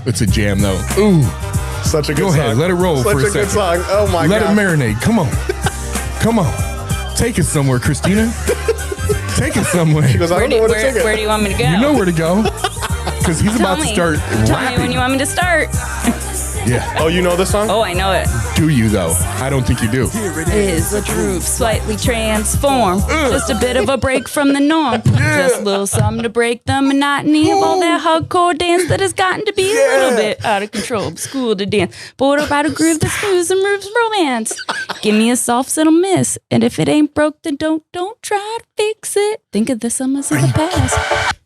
It's a jam, though. Ooh. Such a good song. Go ahead. Let it roll for a second. Such a good song. Oh, my God. Let it marinate. Come on. Come on. Take it somewhere, Christina. Take it somewhere. She goes, I don't know where to take it. Where do you want me to go? You know where to go. Because he's about to start Tell rapping. me when you want me to start. Yeah. Oh, you know this song? Oh, I know it. Do you, though? I don't think you do. Is the groove slightly transformed? Just a bit of a break from the norm. Just a little something to break the monotony of all that hardcore dance that has gotten to be a little bit out of control. School to dance. But what about a groove that smooths and moves romance? Give me a soft little miss. And if it ain't broke, then don't try to fix it. Think of the summers of the past.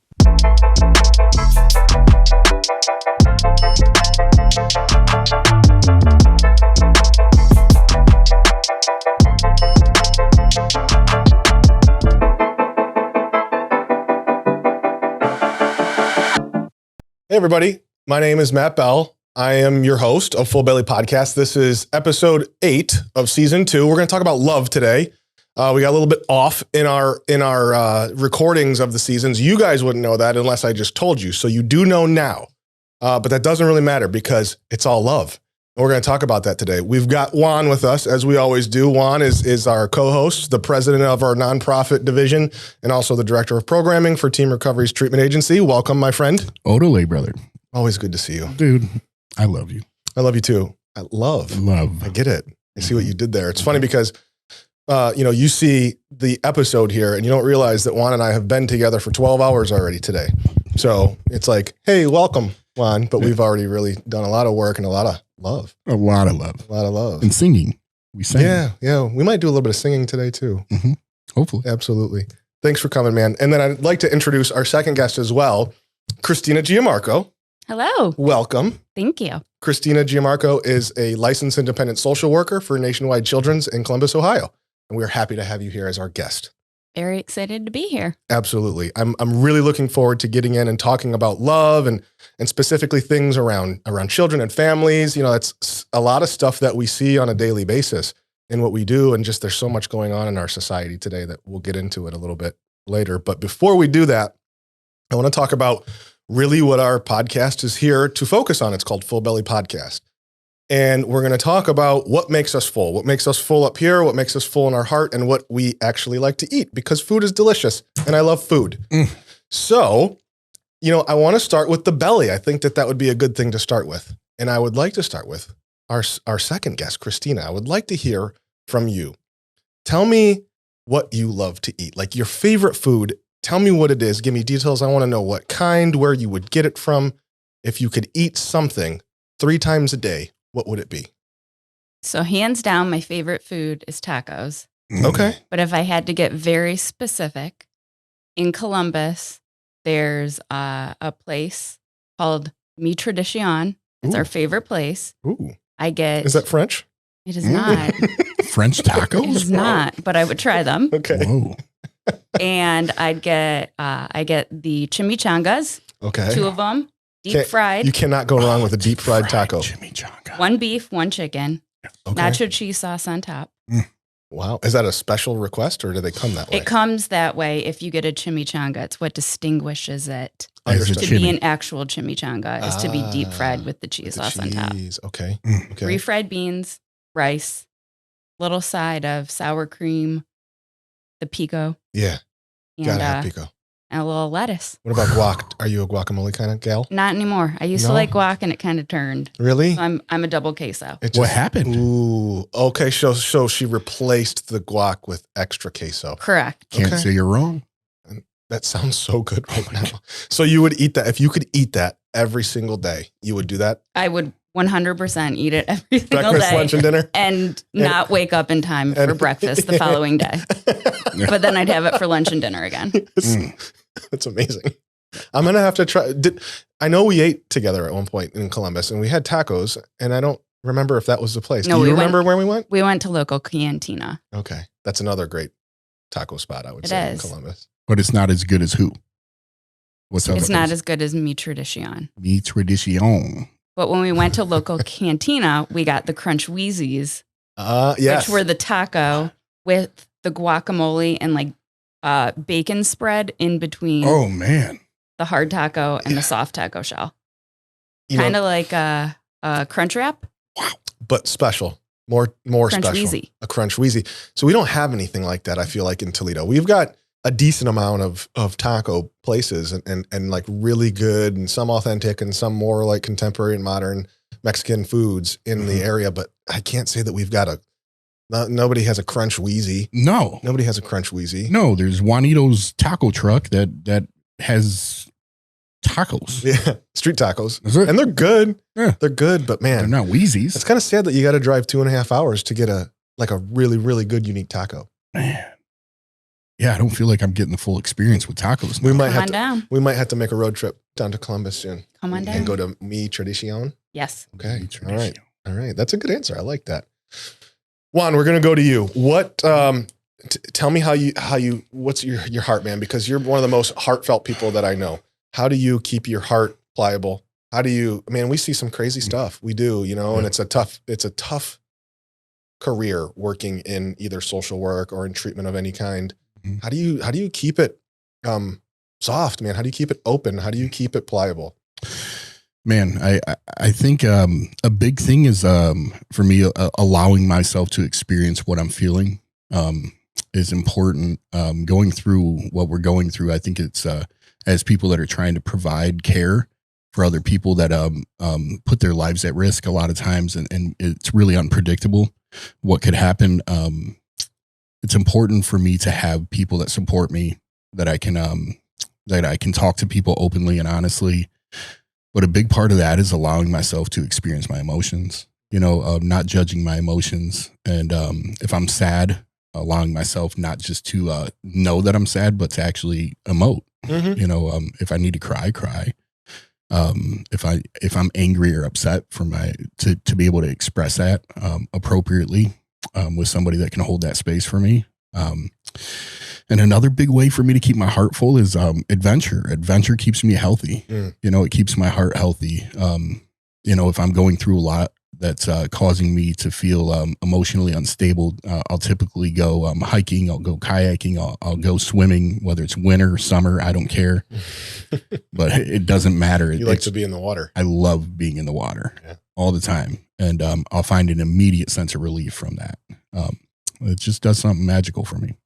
Hey, everybody. My name is Matt Bell. I am your host of Full Belly Podcast. This is episode 8 of season 2. We're going to talk about love today. We got a little bit off in our recordings of the seasons. You guys wouldn't know that unless I just told you. So you do know now. But that doesn't really matter because it's all love. And we're going to talk about that today. We've got Juan with us, as we always do. Juan is our co-host, the president of our nonprofit division, and also the director of programming for Team Recovery's treatment agency. Welcome, my friend. Odole, brother. Always good to see you. Dude, I love you. I love you too. I get it. I see what you did there. It's funny because, you see the episode here and you don't realize that Juan and I have been together for 12 hours already today. So it's like, hey, welcome, Juan. But we've already really done a lot of work and a lot of love. A lot of love. A lot of love. And singing. We sang. Yeah. We might do a little bit of singing today too. Mm-hmm. Hopefully. Absolutely. Thanks for coming, man. And then I'd like to introduce our second guest as well, Christina Giamarco. Hello. Welcome. Thank you. Christina Giamarco is a licensed independent social worker for Nationwide Children's in Columbus, Ohio. And we're happy to have you here as our guest. Very excited to be here. Absolutely. I'm really looking forward to getting in and talking about love and specifically things around children and families. You know, that's a lot of stuff that we see on a daily basis in what we do. And just there's so much going on in our society today that we'll get into it a little bit later. But before we do that, I want to talk about really what our podcast is here to focus on. It's called Full Belly Podcast. And we're going to talk about what makes us full up here, what makes us full in our heart, and what we actually like to eat, because food is delicious and I love food. So, I want to start with the belly. I think that would be a good thing to start with. And I would like to start with our second guest, Christina. I would like to hear from you. Tell me what you love to eat, like your favorite food. Tell me what it is. Give me details. I want to know what kind, where you would get it from. If you could eat something 3 times a day, what would it be? So hands down, my favorite food is tacos. Okay. But if I had to get very specific, in Columbus, there's a place called Mi Tradicion. It's our favorite place. Ooh. Is that French? It is not. French tacos? It is not, but I would try them. Okay. Whoa. And I get the chimichangas. Okay. 2 of them, deep fried. You cannot go wrong with a deep fried taco. Chimichanga. 1 beef, 1 chicken. Okay. Nacho cheese sauce on top. Wow. Is that a special request or do they come that way? It comes that way if you get a chimichanga. It's what distinguishes it Understood. to be an actual chimichanga is to be deep fried with the cheese sauce on top. Okay. Okay. Refried beans, rice, little side of sour cream, the pico. Yeah. And, Gotta have pico. And a little lettuce. What about guac? Are you a guacamole kind of gal? Not anymore. I used to like guac and it kind of turned. Really? So I'm a double queso. What happened? Ooh. Okay. So she replaced the guac with extra queso. Correct. Can't say you're wrong. That sounds so good right now. So you would eat that. If you could eat that every single day, you would do that? I would 100% eat it every single Breakfast, day. lunch, and dinner? And not wake up in time for breakfast the following day. But then I'd have it for lunch and dinner again. That's amazing. I'm going to have to try. I know we ate together at one point in Columbus and we had tacos and I don't remember if that was the place. No, do you remember where we went? We went to Local Cantina. Okay. That's another great taco spot, I would say, in Columbus. But it's not as good as who? It's not as good as Mi Tradicion. Mi Tradicion. But when we went to Local Cantina, we got the Crunch Wheezies. Yes. Which were the taco with the guacamole and like bacon spread in between. Oh, man. The hard taco and the soft taco shell. Kind of like a crunch wrap. but special, more Crunch special. Wheezy. A Crunch Wheezy. So we don't have anything like that, I feel like, in Toledo. We've got a decent amount of taco places and like really good and some authentic and some more like contemporary and modern Mexican foods in the area. But I can't say that we've got nobody has a Crunch Wheezy. No. Nobody has a Crunch Wheezy. No, there's Juanito's taco truck that has tacos. Yeah. Street tacos. That's it. And they're good. Yeah. They're good, but They're man, not Wheezies. it's kind of sad that you got to drive 2.5 hours to get a really, really good, unique taco. Man. Yeah, I don't feel like I'm getting the full experience with tacos. We now. might Come have on to, down. we might have to make a road trip down to Columbus soon Come on and down. go to Mi Tradicion. Yes. Okay. Mi All right. Tradicion. All right. That's a good answer. I like that. Juan, we're going to go to you. What, tell me how you, what's your heart, man? Because you're one of the most heartfelt people that I know. How do you keep your heart pliable? How do you, man, we see some crazy stuff. We do, and it's a tough career working in either social work or in treatment of any kind. Mhm. How do you keep it, soft, man? How do you keep it open? How do you keep it pliable? Man, I think a big thing is for me allowing myself to experience what I'm feeling is important. Going through what we're going through, I think it's as people that are trying to provide care for other people that put their lives at risk a lot of times, and it's really unpredictable what could happen. It's important for me to have people that support me, that I can talk to people openly and honestly. But a big part of that is allowing myself to experience my emotions, not judging my emotions. And if I'm sad, allowing myself not just to know that I'm sad, but to actually emote. Mm-hmm. If I need to cry, cry. If I'm angry or upset to be able to express that appropriately with somebody that can hold that space for me. And another big way for me to keep my heart full is adventure. Adventure keeps me healthy. It keeps my heart healthy. If I'm going through a lot that's causing me to feel emotionally unstable, I'll typically go hiking, I'll go kayaking, I'll go swimming, whether it's winter, summer, I don't care. But it doesn't matter. You like to be in the water. I love being in the water all the time. And I'll find an immediate sense of relief from that. It just does something magical for me.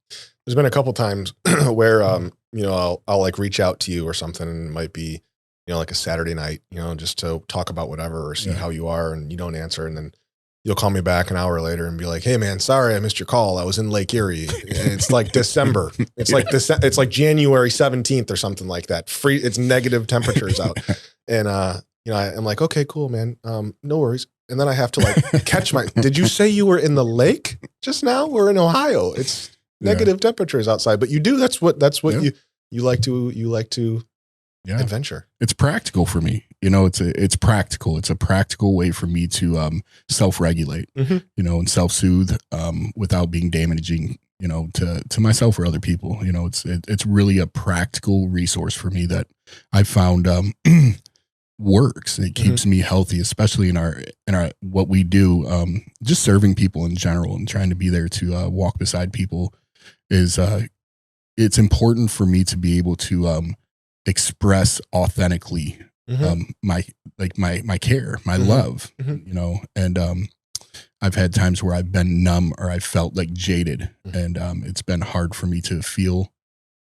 There's been a couple times where, I'll like reach out to you or something, and it might be, like a Saturday night, just to talk about whatever or see how you are, and you don't answer. And then you'll call me back an hour later and be like, "Hey man, sorry, I missed your call. I was in Lake Erie." And it's like December. It's like it's like January 17th or something like that. It's negative temperatures out. And, I'm like, "Okay, cool, man. No worries." And then I have to like catch did you say you were in the lake just now? We're in Ohio. It's negative temperatures outside, but you do. That's what you like to adventure. It's practical for me. It's practical. It's a practical way for me to self-regulate, and self-soothe without being damaging, to myself or other people. It's really a practical resource for me that I found works. It keeps me healthy, especially in our what we do. Just serving people in general and trying to be there to walk beside people is it's important for me to be able to express authentically my care, my love, and I've had times where I've been numb or I felt like jaded, and it's been hard for me to feel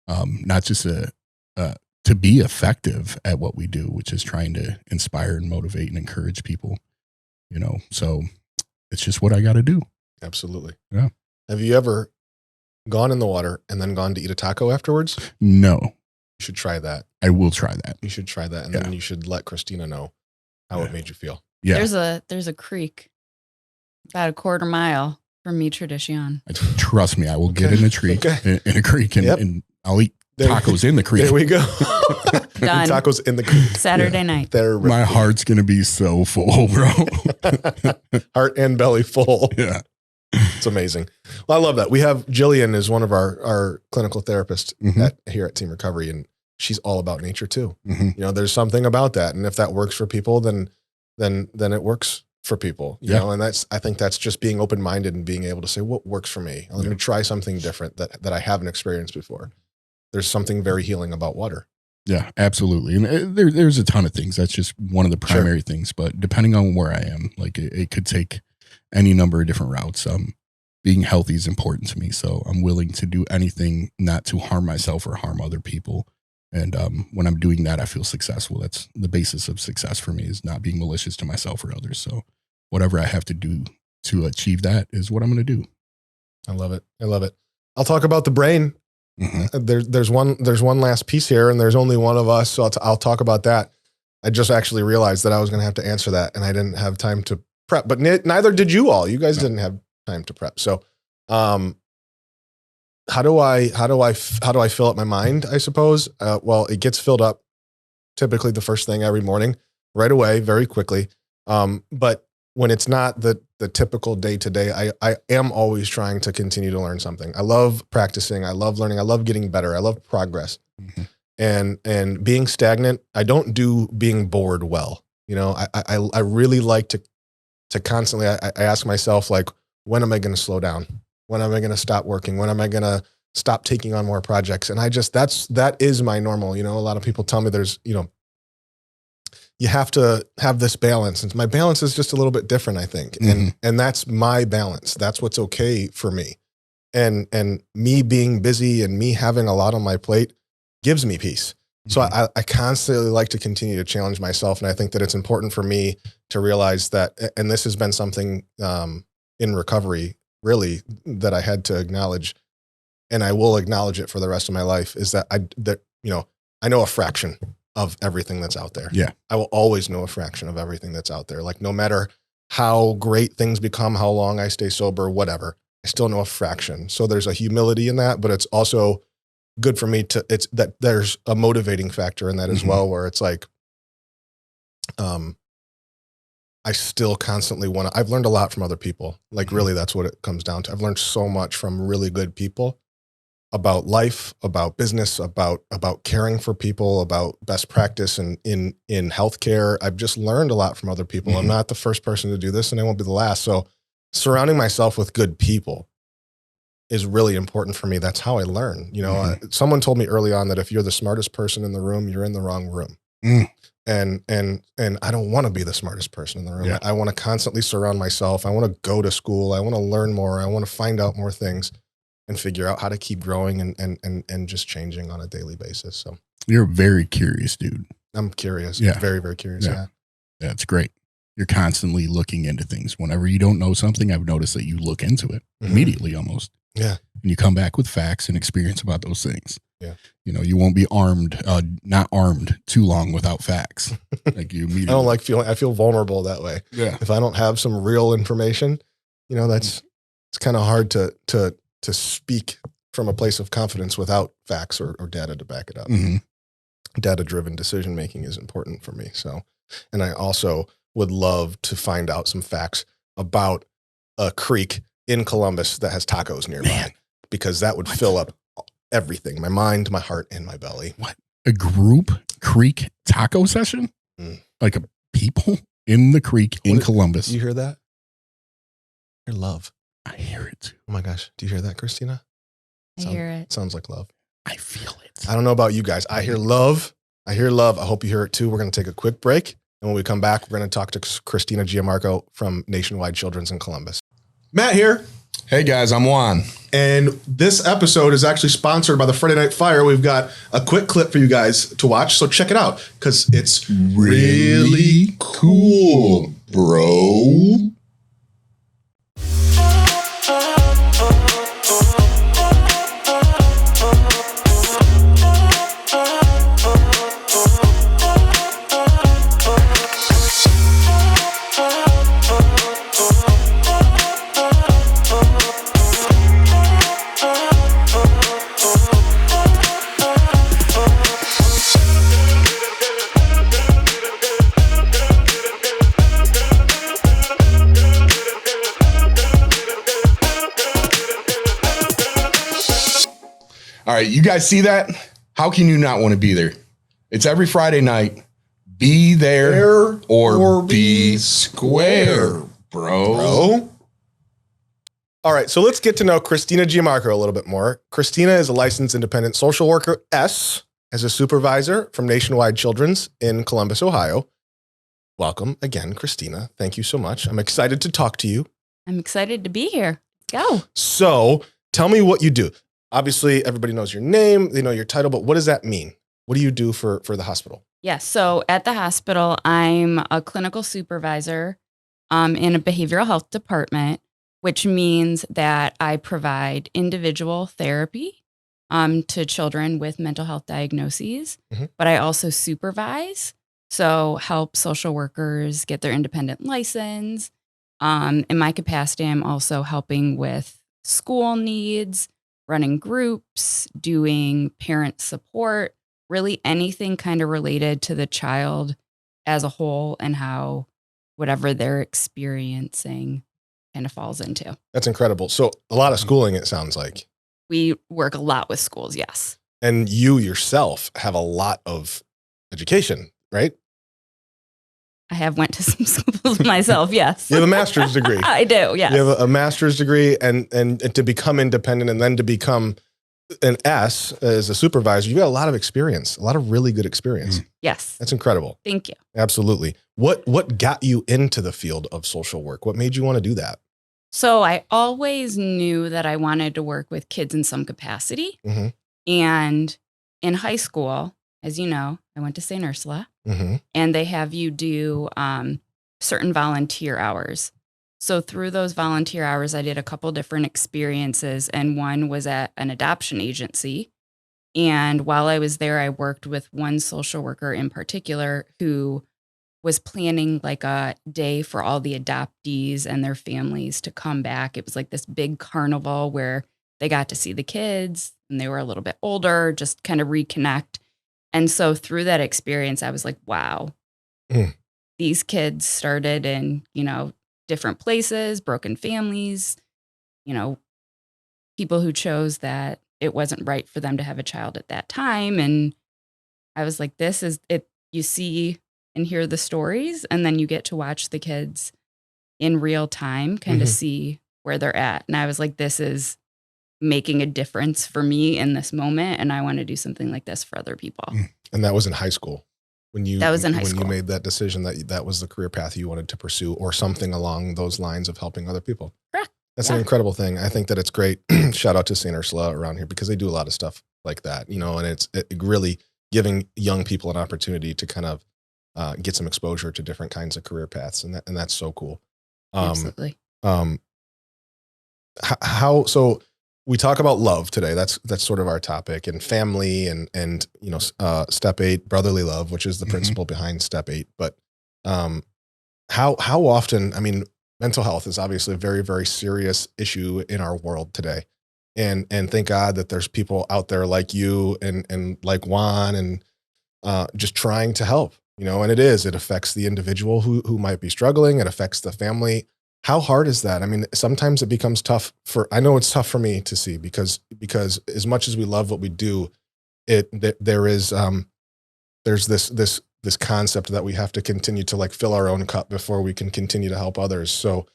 not just to be effective at what we do, which is trying to inspire and motivate and encourage people, so it's just what I got to do. Absolutely. Yeah. Have you ever gone in the water and then gone to eat a taco afterwards? No. You should try that. I will try that. You should try that. And then you should let Christina know how it made you feel. Yeah. There's a creek about a quarter mile from Mi Tradicion. Trust me, I will get in a creek, in a creek, and I'll eat tacos in the creek. There we go. Done. Tacos in the creek. Saturday night. My heart's going to be so full, bro. Heart and belly full. Yeah. It's amazing. Well, I love that. We have Jillian is one of our clinical therapists here at Team Recovery, and she's all about nature too. There's something about that. And if that works for people, then it works for people, you know, and I think that's just being open-minded and being able to say, what works for me? I'm going to try something different that I haven't experienced before. There's something very healing about water. Yeah, absolutely. And there's a ton of things. That's just one of the primary things. But depending on where I am, like it could take any number of different routes. Being healthy is important to me. So I'm willing to do anything not to harm myself or harm other people. And when I'm doing that, I feel successful. That's the basis of success for me, is not being malicious to myself or others. So whatever I have to do to achieve that is what I'm going to do. I love it. I love it. I'll talk about the brain. Mm-hmm. There's one last piece here, and there's only one of us. So I'll talk about that. I just actually realized that I was going to have to answer that, and I didn't have time to prep, but neither did you all. You guys didn't have time to prep. So, how do I fill up my mind? I suppose. Well, it gets filled up typically the first thing every morning, right away, very quickly. But when it's not the typical day to day, I am always trying to continue to learn something. I love practicing. I love learning. I love getting better. I love progress. Mm-hmm. And being stagnant, I don't do being bored well. You know, I really like to constantly, I ask myself, like, when am I going to slow down? When am I going to stop working? When am I going to stop taking on more projects? And that is my normal. You know, a lot of people tell me you have to have this balance. And my balance is just a little bit different, I think. Mm-hmm. And that's my balance. That's what's okay for me. And me being busy and me having a lot on my plate gives me peace. So I constantly like to continue to challenge myself. And I think that it's important for me to realize that, and this has been something in recovery, really, that I had to acknowledge, and I will acknowledge it for the rest of my life, is that I know a fraction of everything that's out there. Yeah. I will always know a fraction of everything that's out there. Like, no matter how great things become, how long I stay sober, whatever, I still know a fraction. So there's a humility in that, but it's also good for me it's that there's a motivating factor in that as well, where it's like, I still constantly I've learned a lot from other people. Like, really, that's what it comes down to. I've learned so much from really good people about life, about business, about caring for people, about best practice in healthcare. I've just learned a lot from other people. Mm-hmm. I'm not the first person to do this, and I won't be the last. So surrounding myself with good people is really important for me. That's how I learn. You know, someone told me early on that if you're the smartest person in the room, you're in the wrong room. Mm. And I don't want to be the smartest person in the room. Yeah. I want to constantly surround myself. I want to go to school. I want to learn more. I want to find out more things and figure out how to keep growing and just changing on a daily basis. So you're a very curious dude. I'm curious. Yeah. Very, very curious. Yeah. That's great. You're constantly looking into things. Whenever you don't know something, I've noticed that you look into it immediately almost. Yeah. And you come back with facts and experience about those things. Yeah. You know, you won't be not armed too long without facts. Like, you immediately. I feel vulnerable that way. Yeah. If I don't have some real information, you know, it's kind of hard to speak from a place of confidence without facts or data to back it up. Mm-hmm. Data-driven decision-making is important for me. So, and I also would love to find out some facts about a creek in Columbus that has tacos nearby, because that would fill up everything, my mind, my heart, and my belly. What? A group creek taco session? Like, a people in the creek in Columbus. You hear that? I hear love. I hear it too. Oh my gosh. Do you hear that, Christina? I hear it. Sounds like love. I feel it. I don't know about you guys. I hear love. I hope you hear it too. We're going to take a quick break. And when we come back, we're going to talk to Christina Gianmarco from Nationwide Children's in Columbus. Matt here. Hey guys, I'm Juan. And this episode is actually sponsored by the Friday Night Fire. We've got a quick clip for you guys to watch. So check it out, because it's really cool, bro. All right, you guys see that? How can you not want to be there? It's every Friday night. Be there or be square, bro. All right, so let's get to know Christina Gianmarco a little bit more. Christina is a licensed independent social worker, S, as a supervisor from Nationwide Children's in Columbus, Ohio. Welcome again, Christina. Thank you so much. I'm excited to talk to you. I'm excited to be here. Go. So tell me what you do. Obviously, everybody knows your name, they know your title, but what does that mean? What do you do for the hospital? Yes. So at the hospital, I'm a clinical supervisor in a behavioral health department, which means that I provide individual therapy to children with mental health diagnoses, but I also supervise. So help social workers get their independent license. In my capacity, I'm also helping with school needs, running groups, doing parent support, really anything kind of related to the child as a whole and how whatever they're experiencing kind of falls into. That's incredible. So a lot of schooling, it sounds like. We work a lot with schools, yes. And you yourself have a lot of education, right? I have went to some schools myself, yes. You have a master's degree. I do, yes. You have a master's degree, and to become independent and then to become an S as a supervisor, you got a lot of experience, a lot of really good experience. Yes. That's incredible. Thank you. Absolutely. What got you into the field of social work? What made you want to do that? So I always knew that I wanted to work with kids in some capacity. Mm-hmm. And in high school, as you know, I went to St. Ursula, and they have you do certain volunteer hours. So through those volunteer hours, I did a couple different experiences, and one was at an adoption agency. And while I was there, I worked with one social worker in particular who was planning like a day for all the adoptees and their families to come back. It was like this big carnival where they got to see the kids and they were a little bit older, just kind of reconnect. And so through that experience, I was like, wow, these kids started in, different places, broken families, people who chose that it wasn't right for them to have a child at that time. And I was like, this is it. You see and hear the stories, and then you get to watch the kids in real time, kind of see where they're at. And I was like, this is making a difference for me in this moment, and I want to do something like this for other people. And that was in high school when you school. You made that decision that was the career path you wanted to pursue, or something along those lines of helping other people. Correct. That's an incredible thing. I think that it's great. Shout out to St. Ursula around here, because they do a lot of stuff like that, and it's really giving young people an opportunity to kind of get some exposure to different kinds of career paths. And that's so cool. Absolutely. So we talk about love today. That's sort of our topic, and family and step 8, brotherly love, which is the principle behind step 8. But how often, mental health is obviously a very, very serious issue in our world today. And thank God that there's people out there like you and like Juan and just trying to help, and it affects the individual who might be struggling. It affects the family. How hard is that? Sometimes it becomes tough I know it's tough for me to see, because as much as we love what we do, there's this concept that we have to continue to fill our own cup before we can continue to help others. So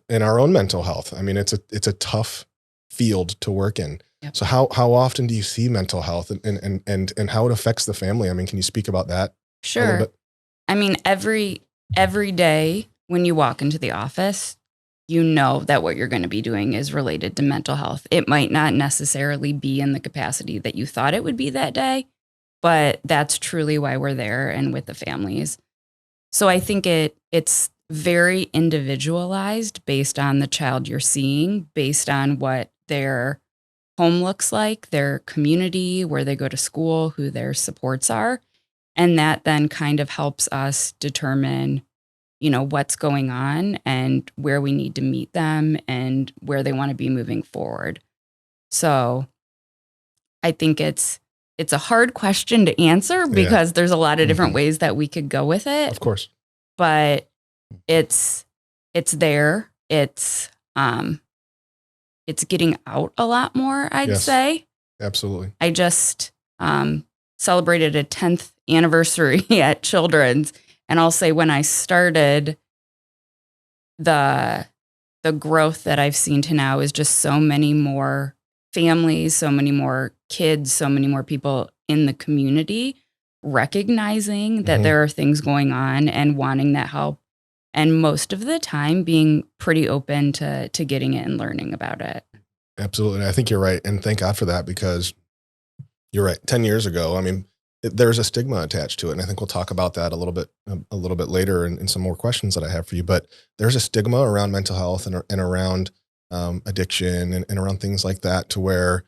in our own mental health, it's a tough field to work in. Yep. So how often do you see mental health and how it affects the family? Can you speak about that? Sure. Every day when you walk into the office, you know that what you're going to be doing is related to mental health. It might not necessarily be in the capacity that you thought it would be that day, but that's truly why we're there and with the families. So I think it's very individualized based on the child you're seeing, based on what their home looks like, their community, where they go to school, who their supports are. And that then kind of helps us determine, what's going on and where we need to meet them and where they want to be moving forward. So I think it's a hard question to answer, because there's a lot of different ways that we could go with it. Of course. But it's there. It's getting out a lot more, I'd say. Absolutely. I just celebrated a 10th anniversary at Children's. And I'll say, when I started, the growth that I've seen to now is just so many more families, so many more kids, so many more people in the community recognizing that there are things going on and wanting that help. And most of the time being pretty open to getting it and learning about it. Absolutely. I think you're right. And thank God for that, because you're right. 10 years ago, I mean, there's a stigma attached to it. And I think we'll talk about that a little bit later in some more questions that I have for you. But there's a stigma around mental health and around addiction and around things like that, to where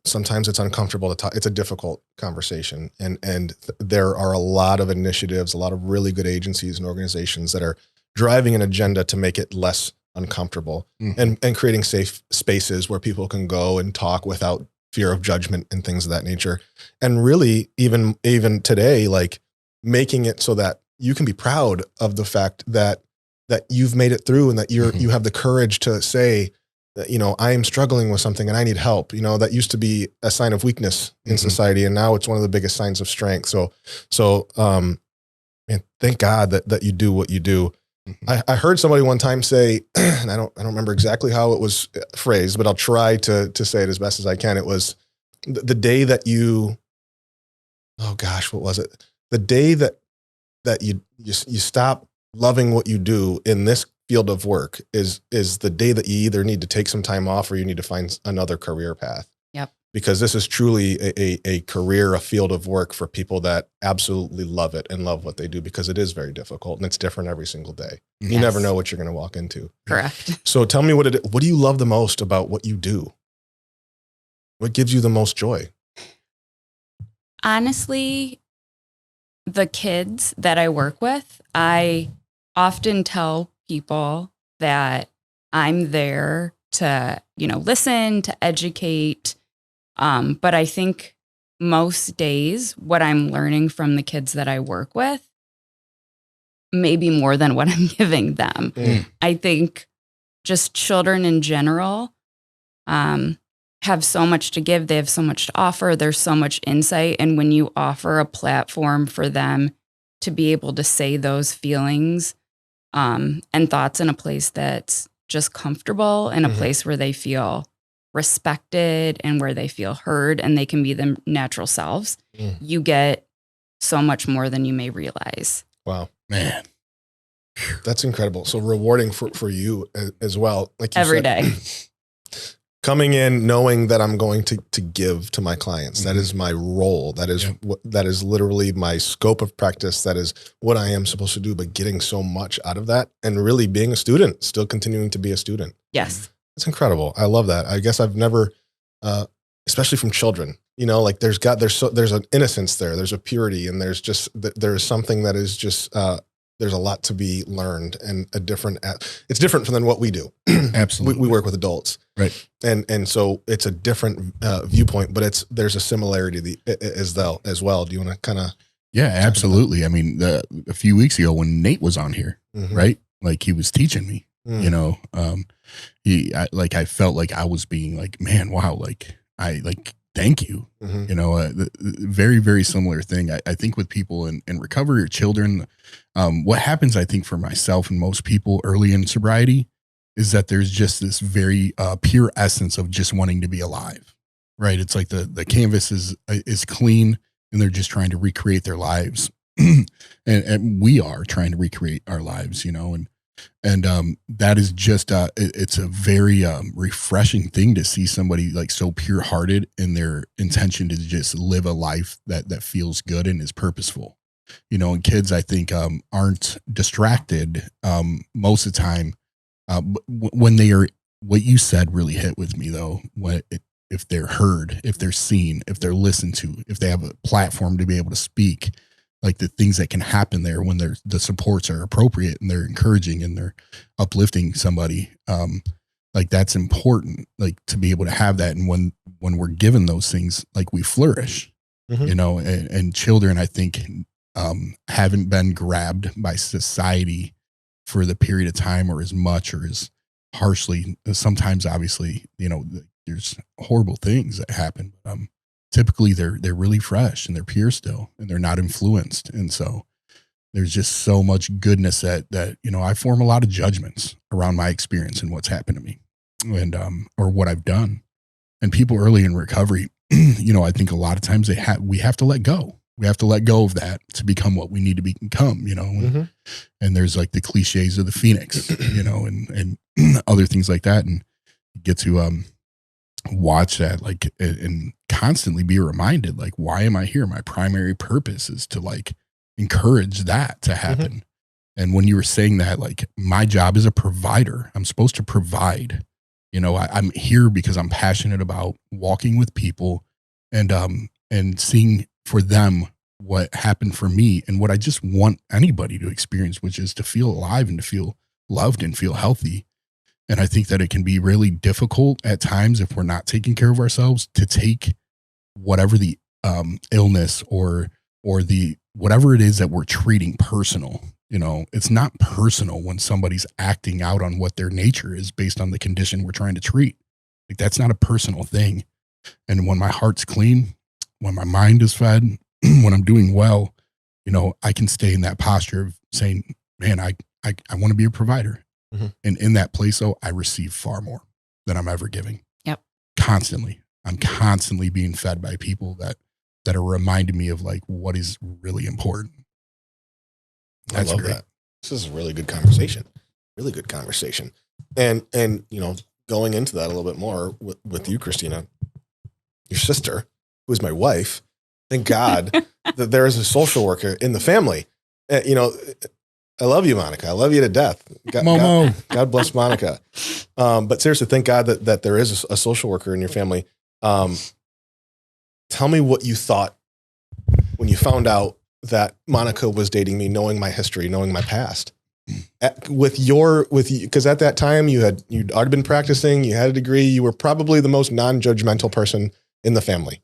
sometimes it's uncomfortable to talk. It's a difficult conversation. And there are a lot of initiatives, a lot of really good agencies and organizations that are driving an agenda to make it less uncomfortable and creating safe spaces where people can go and talk without fear of judgment and things of that nature. And really, even today, like making it so that you can be proud of the fact that you've made it through, and that you have the courage to say that, you know, I am struggling with something and I need help. You know, that used to be a sign of weakness in society, and now it's one of the biggest signs of strength. So, man, thank God that you do what you do. I heard somebody one time say, and I don't remember exactly how it was phrased, but I'll try to say it as best as I can. It was the day that oh gosh, what was it? The day that you stop loving what you do in this field of work is the day that you either need to take some time off or you need to find another career path. Yep. Because this is truly a career, a field of work for people that absolutely love it and love what they do, because it is very difficult and it's different every single day. Yes. You never know what you're going to walk into. Correct. So tell me, what do you love the most about what you do? What gives you the most joy? Honestly, the kids that I work with, I often tell people that I'm there to, listen, to educate. But I think most days what I'm learning from the kids that I work with, maybe more than what I'm giving them. I think just children in general have so much to give. They have so much to offer. There's so much insight. And when you offer a platform for them to be able to say those feelings and thoughts in a place that's just comfortable, in a place where they feel respected and where they feel heard and they can be their natural selves, you get so much more than you may realize. Wow, man, that's incredible. So rewarding for you as well. Like you every said, day. Coming in knowing that I'm going to give to my clients. That is my role. That is that is literally my scope of practice. That is what I am supposed to do, but getting so much out of that and really being a student, still continuing to be a student. Yes. It's incredible. I love that. I guess I've never, especially from children, like there's an innocence there. There's a purity, and there's something that is just, there's a lot to be learned, and it's different than what we do. Absolutely. We work with adults. Right. And so it's a different viewpoint, but there's a similarity as well. Do you want to kind of? Yeah, absolutely. I mean, a few weeks ago when Nate was on here, right? Like he was teaching me, I felt like I was being like, man, wow. Like thank you. Very, very similar thing. I think with people in recovery or children, what happens, I think for myself and most people early in sobriety is that there's just this very pure essence of just wanting to be alive, right? It's like the canvas is clean and they're just trying to recreate their lives. and we are trying to recreate our lives, and that is just it's a very refreshing thing to see somebody like so pure hearted in their intention to just live a life that feels good and is purposeful, and kids, I think, aren't distracted most of the time. When they are, what you said really hit with me though, if they're heard, if they're seen, if they're listened to, if they have a platform to be able to speak, like the things that can happen there when the supports are appropriate and they're encouraging and they're uplifting somebody, like that's important, like to be able to have that. And when we're given those things, like we flourish, and children, I think, haven't been grabbed by society for the period of time or as much or as harshly. Sometimes obviously, there's horrible things that happen. Typically they're really fresh and they're pure still and they're not influenced. And so there's just so much goodness that, I form a lot of judgments around my experience and what's happened to me and, or what I've done. And people early in recovery, you know, I think a lot of times we have to let go. We have to let go of that to become what we need to become, you know, and there's like the cliches of the Phoenix, you know, and other things like that. And you get to, watch that, like, and constantly be reminded, like, why am I here? My primary purpose is to like encourage that to happen. And when you were saying that, like, my job is a provider, I'm supposed to provide, you know, I'm here because I'm passionate about walking with people and seeing for them what happened for me and what I just want anybody to experience, which is to feel alive and to feel loved and feel healthy. And I think that it can be really difficult at times if we're not taking care of ourselves to take whatever the illness or the whatever it is that we're treating personal. You know, it's not personal when somebody's acting out on what their nature is based on the condition we're trying to treat. Like, that's not a personal thing. And when my heart's clean, when my mind is fed, when I'm doing well, you know, I can stay in that posture of saying, man, I want to be a provider. And in that place, though, I receive far more than I'm ever giving. Yep. Constantly. I'm constantly being fed by people that are reminding me of like what is really important. That's great. That. This is a really good conversation. Really good conversation. And you know, going into that a little bit more with you, Christina, your sister, who is my wife, thank God that there is a social worker in the family. You know, I love you, Monica. I love you to death. God bless Monica. But seriously, thank God that there is a social worker in your family. Tell me what you thought when you found out that Monica was dating me, knowing my history, knowing my past. Because at that time you'd already been practicing, you had a degree, you were probably the most non-judgmental person in the family.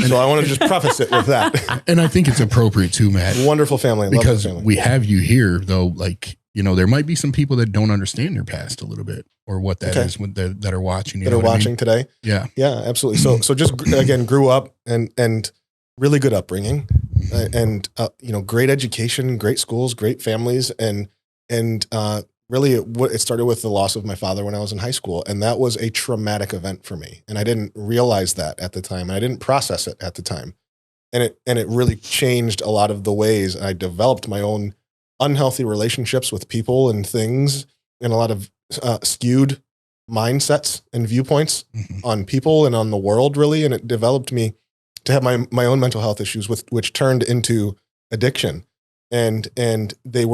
So I want to just preface it with that. And I think it's appropriate too, Matt. Wonderful family. Because family. We have you here, though, like, you know, there might be some people that don't understand their past a little bit or what that is that are watching. You that know are watching today. Yeah. Yeah, absolutely. So just, again, grew up and really good upbringing and, you know, great education, great schools, great families. And really, it started with the loss of my father when I was in high school. And that was a traumatic event for me. And I didn't realize that at the time. And I didn't process it at the time. And it really changed a lot of the ways I developed my own unhealthy relationships with people and things, and a lot of skewed mindsets and viewpoints on people and on the world, really. And it developed me to have my own mental health issues, which turned into addiction. And it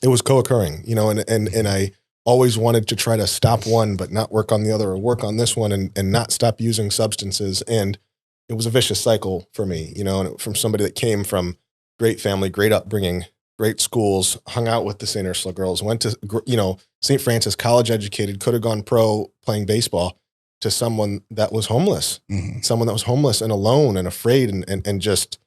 was co-occurring, you know, and I always wanted to try to stop one, but not work on the other, or work on this one and not stop using substances. And it was a vicious cycle for me, you know, and from somebody that came from great family, great upbringing, great schools, hung out with the St. Ursula girls, went to, you know, St. Francis, college educated, could have gone pro playing baseball, to someone that was homeless, someone that was homeless and alone and afraid and just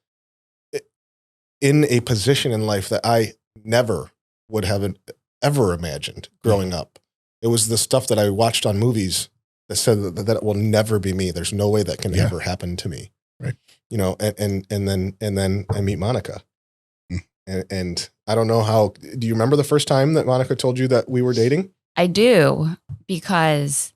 in a position in life that I never would have ever imagined growing up. It was the stuff that I watched on movies that said that it will never be me. There's no way that can ever happen to me. Right. You know, and then I meet Monica. And I don't know how, do you remember the first time that Monica told you that we were dating? I do, because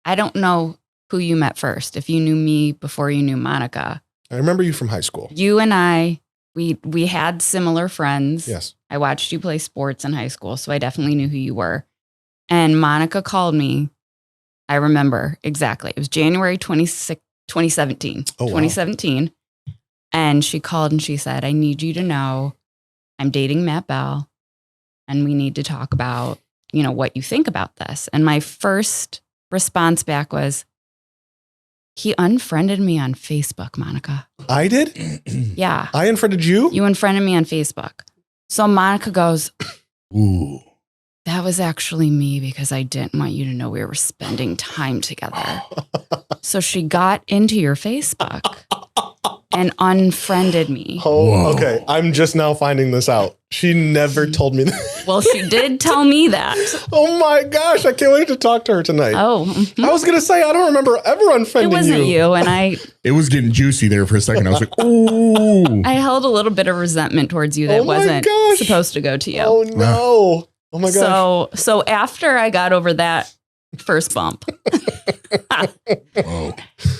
I don't know who you met first. If you knew me before you knew Monica. I remember you from high school. You and I, we had similar friends. Yes. I watched you play sports in high school, so I definitely knew who you were. And Monica called me. I remember exactly. It was January 26, 2017. Oh, wow. 2017. And she called and she said, I need you to know I'm dating Matt Bell and we need to talk about, you know, what you think about this. And my first response back was, he unfriended me on Facebook, Monica. I did? Yeah. I unfriended you? You unfriended me on Facebook. So Monica goes, ooh, that was actually me because I didn't want you to know we were spending time together. So she got into your Facebook and unfriended me. Oh, Whoa. Okay. I'm just now finding this out. She never told me that. Well, she did tell me that. Oh my gosh. I can't wait to talk to her tonight. Oh. I was going to say, I don't remember ever unfriending you. It wasn't you. And it was getting juicy there for a second. I was like, ooh. I held a little bit of resentment towards you that wasn't supposed to go to you. Oh no. Oh my gosh. So after I got over that first bump. Whoa.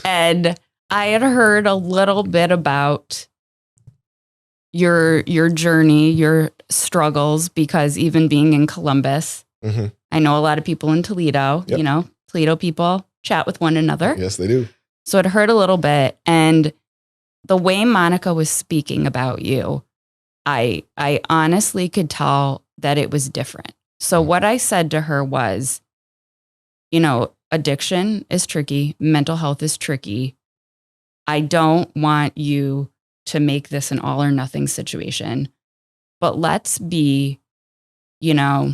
And I had heard a little bit about your journey, your struggles, because even being in Columbus, Mm-hmm. I know a lot of people in Toledo, Yep. you know, Toledo people chat with one another. Yes, they do. So I'd heard a little bit. And the way Monica was speaking about you, I honestly could tell that it was different. So what I said to her was, you know, addiction is tricky. Mental health is tricky. I don't want you to make this an all or nothing situation, but let's be, you know,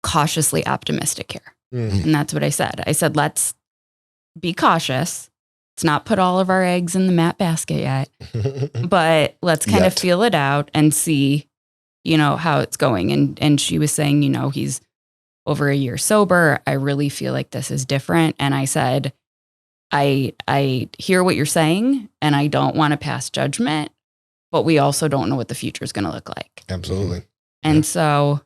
cautiously optimistic here. Mm. And that's what I said. I said, let's be cautious. Let's not put all of our eggs in the Matt basket yet, but let's kind of Yet. feel it out and see, you know, how it's going. And she was saying, you know, he's over a year sober. I really feel like this is different. And I said, I hear what you're saying, and I don't want to pass judgment, but we also don't know what the future is going to look like. Absolutely. And so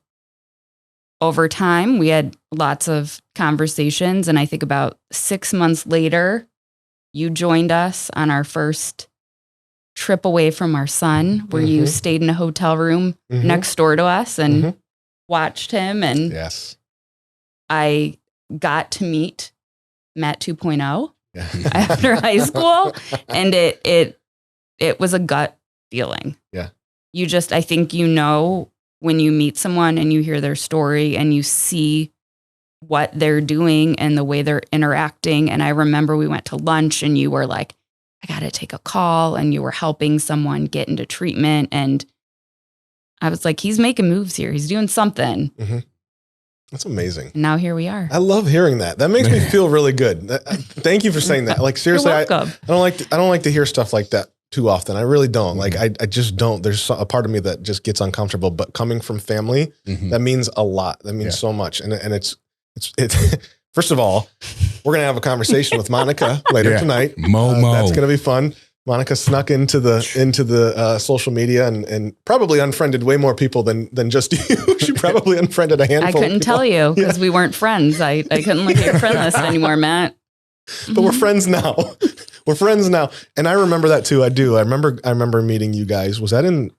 over time, we had lots of conversations. And I think about 6 months later, you joined us on our first trip away from our son, where you Mhm. stayed in a hotel room Mhm. next door to us and Mhm. watched him. And Yes. I got to meet Matt 2.0 Yeah. after high school. And it was a gut feeling. Yeah. You just, I think, you know, when you meet someone and you hear their story and you see what they're doing and the way they're interacting. And I remember we went to lunch and you were like, I got to take a call, and you were helping someone get into treatment. And I was like, he's making moves here. He's doing something. That's amazing. And now here we are. I love hearing that. That makes me feel really good. Thank you for saying that. Like, seriously, You're I welcome. don't like to hear stuff like that too often. I really don't. Like, I just don't. There's a part of me that just gets uncomfortable. But coming from family, Mhm. that means a lot. That means Yeah. so much. And it's first of all, we're gonna have a conversation with Monica later Yeah. tonight. Momo. That's gonna be fun. Monica snuck into the social media and probably unfriended way more people than just you. She probably unfriended a handful. I of couldn't people. tell you because we weren't friends. I couldn't look at your friend list anymore, Matt. But we're friends now. We're friends now. And I remember that too. I do. I remember meeting you guys. Was that in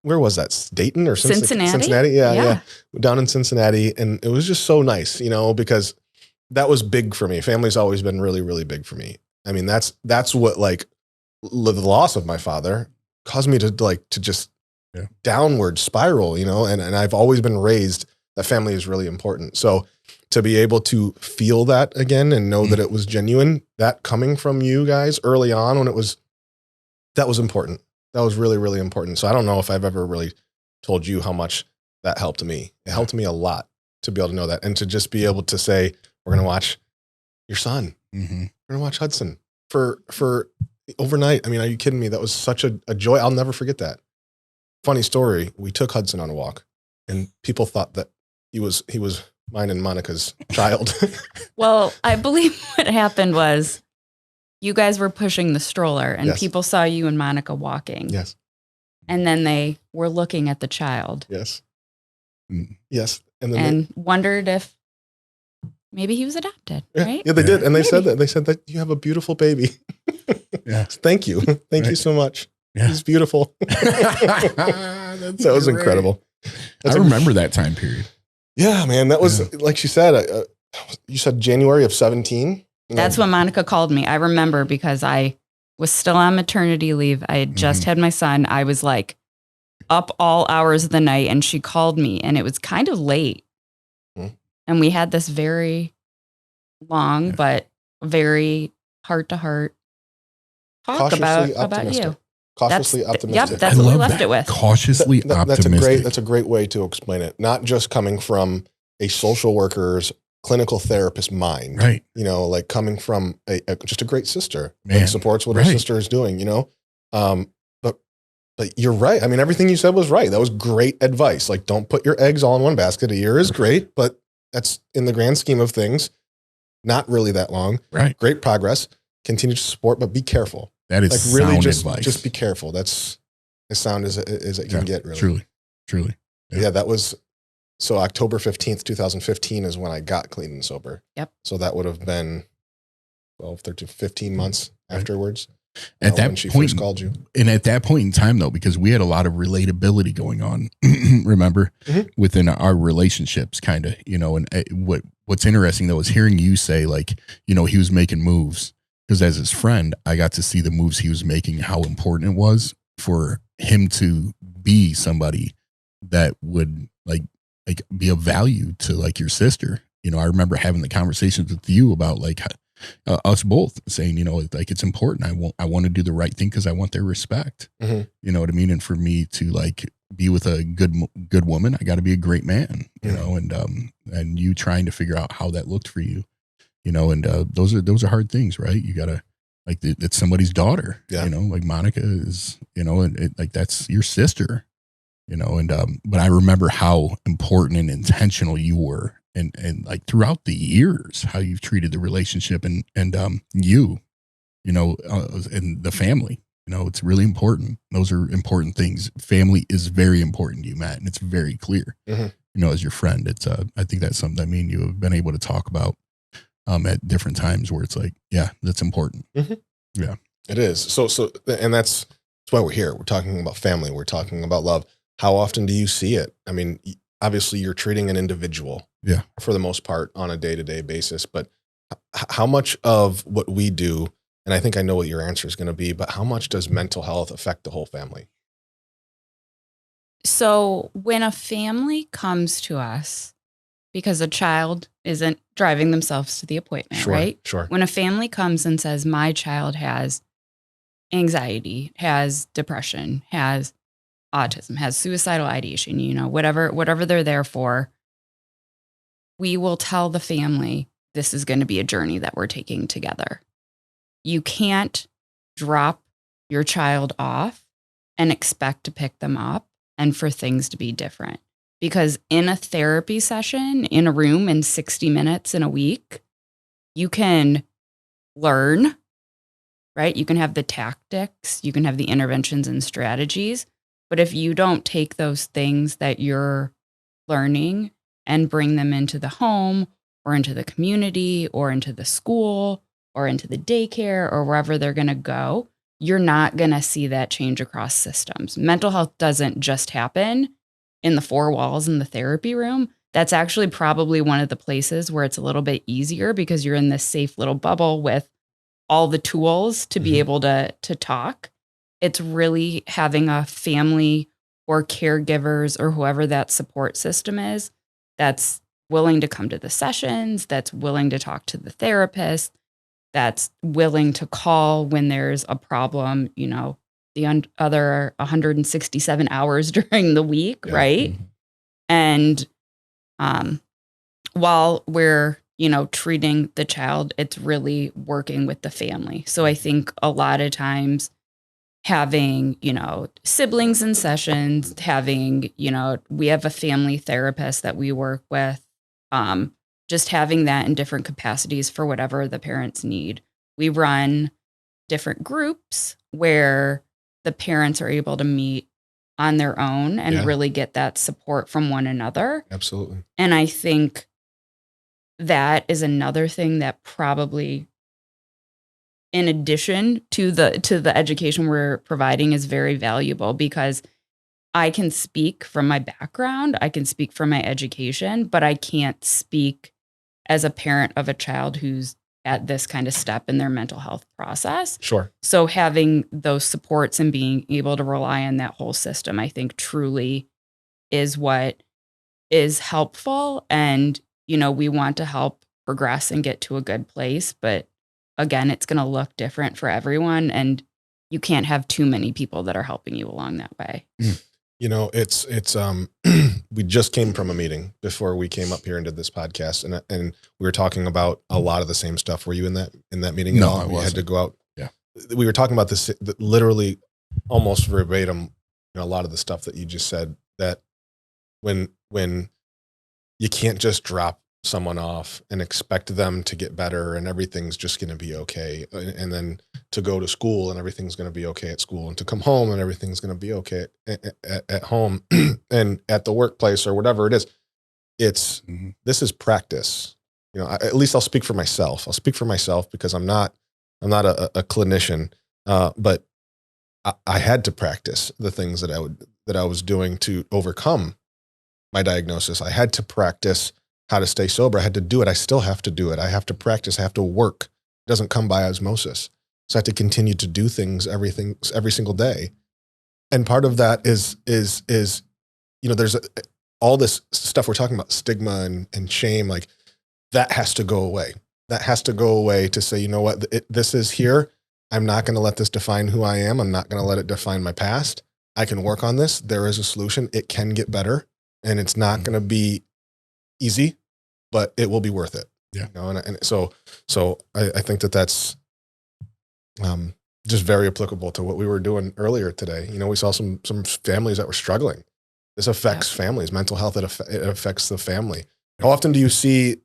where was that? Dayton or Cincinnati? Cincinnati? Yeah. Down in Cincinnati. And it was just so nice, you know, because that was big for me. Family's always been really, really big for me. I mean, that's what, like, the loss of my father caused me to just downward spiral, you know, and I've always been raised that family is really important. So to be able to feel that again and know that it was genuine, that coming from you guys early on when that was important. That was really, really important. So I don't know if I've ever really told you how much that helped me. It helped me a lot to be able to know that, and to just be able to say, we're going to watch your son. Mhm. We're going to watch Hudson for overnight. I mean, are you kidding me? That was such a joy. I'll never forget that. Funny story. We took Hudson on a walk, and people thought that he was mine and Monica's child. Well, I believe what happened was you guys were pushing the stroller and Yes. people saw you and Monica walking. Yes. And then they were looking at the child Yes. Mm. Yes. And then and wondered if maybe he was adopted, right? Yeah, they did. And they Maybe. said that. They said that you have a beautiful baby. Yeah. Thank you. Thank you Right. so much. Yeah. He's beautiful. That That was incredible. I remember that time period. Yeah, man. That was, like she said, you said January of 17. That's when Monica called me. I remember because I was still on maternity leave. I had just had my son. I was like up all hours of the night, and she called me, and it was kind of late. Mhm. And we had this very long, but very heart to heart talk about you. Cautiously optimistic. Yep, that's I what we love left that. it with. Cautiously optimistic. That's a great way to explain it. Not just coming from a social worker's clinical therapist mind, Right. you know, like coming from just a great sister Man, that supports what her right. sister is doing, you know? But you're right. I mean, everything you said was right. That was great advice. Like, don't put your eggs all in one basket. A year is great, but that's in the grand scheme of things, not really that long. Right. Great progress. Continue to support, but be careful. That is Like, really sound just advice. be careful. That's as sound as it can get, really. Truly. Yeah, that was So October 15th, 2015 is when I got clean and sober. Yep. So that would have been 12, 13, 15 months afterwards. At that when she point, first called you. And at that point in time, though, because we had a lot of relatability going on, remember, within our relationships, kind of, you know, and what's interesting, though, is hearing you say, like, you know, he was making moves, because as his friend, I got to see the moves he was making, how important it was for him to be somebody that would like be of value to like your sister. You know, I remember having the conversations with you about like us both saying, you know, like it's important. I want to do the right thing because I want their respect. You know what I mean? And for me to like be with a good woman, I got to be a great man. You know, and you trying to figure out how that looked for you. You know, and those are hard things, right? You gotta like it's somebody's daughter. You know, like Monica is, you know, and like that's your sister. You know, and but I remember how important and intentional you were. And like throughout the years, how you've treated the relationship and you know, and the family, you know, it's really important. Those are important things. Family is very important to you, Matt, and it's very clear. You know, as your friend, it's I think that's something that me and you have been able to talk about at different times where it's like, yeah, that's important. Yeah, it is. So, and that's why we're here. We're talking about family. We're talking about love. How often do you see it? I mean, obviously you're treating an individual for the most part on a day-to-day basis, but how much of what we do, and I think I know what your answer is going to be, but how much does mental health affect the whole family? So when a family comes to us because a child isn't driving themselves to the appointment, right? Sure. When a family comes and says, my child has anxiety, has depression, has autism, has suicidal ideation, you know, whatever they're there for, we will tell the family, this is going to be a journey that we're taking together. You can't drop your child off and expect to pick them up and for things to be different. Because in a therapy session, in a room, in 60 minutes in a week, you can learn, right? You can have the tactics, you can have the interventions and strategies. But if you don't take those things that you're learning and bring them into the home or into the community or into the school or into the daycare or wherever they're going to go, you're not going to see that change across systems. Mental health doesn't just happen in the four walls in the therapy room. That's actually probably one of the places where it's a little bit easier because you're in this safe little bubble with all the tools to be able to talk. It's really having a family or caregivers or whoever that support system is that's willing to come to the sessions, that's willing to talk to the therapist, that's willing to call when there's a problem, you know, the other 167 hours during the week, right? And while we're, you know, treating the child, it's really working with the family. So I think a lot of times having, you know, siblings in sessions, having, you know, we have a family therapist that we work with, just having that in different capacities for whatever the parents need. We run different groups where the parents are able to meet on their own and really get that support from one another. Absolutely. And I think that is another thing that probably, in addition to the education we're providing, is very valuable, because I can speak from my background, I can speak from my education, but I can't speak as a parent of a child who's at this kind of step in their mental health process. Sure. So having those supports and being able to rely on that whole system, I think truly is what is helpful. And, you know, we want to help progress and get to a good place, but again, it's going to look different for everyone, and you can't have too many people that are helping you along that way. You know, it's we just came from a meeting before we came up here and did this podcast, and we were talking about a lot of the same stuff. Were you in that meeting? No, at all? I We wasn't. had to go out. Yeah. We were talking about this literally almost verbatim, you know, a lot of the stuff that you just said, that when you can't just drop someone off and expect them to get better and everything's just going to be okay. And then to go to school and everything's going to be okay at school, and to come home and everything's going to be okay at home and at the workplace or whatever it is. This is practice. You know, at least I'll speak for myself. I'll speak for myself because I'm not a clinician, but I had to practice the things that I was doing to overcome my diagnosis. I had to practice how to stay sober. I had to do it. I still have to do it. I have to practice. I have to work. It doesn't come by osmosis. So I have to continue to do things, every single day. And part of that is, you know, there's all this stuff we're talking about, stigma and shame, like that has to go away. That has to go away to say, you know what, this is here. I'm not going to let this define who I am. I'm not going to let it define my past. I can work on this. There is a solution. It can get better, and it's not going to be easy, but it will be worth it. Yeah. You know? And so I think that's just very applicable to what we were doing earlier today. You know, we saw some families that were struggling. This affects families, mental health. It affects the family. How often do you see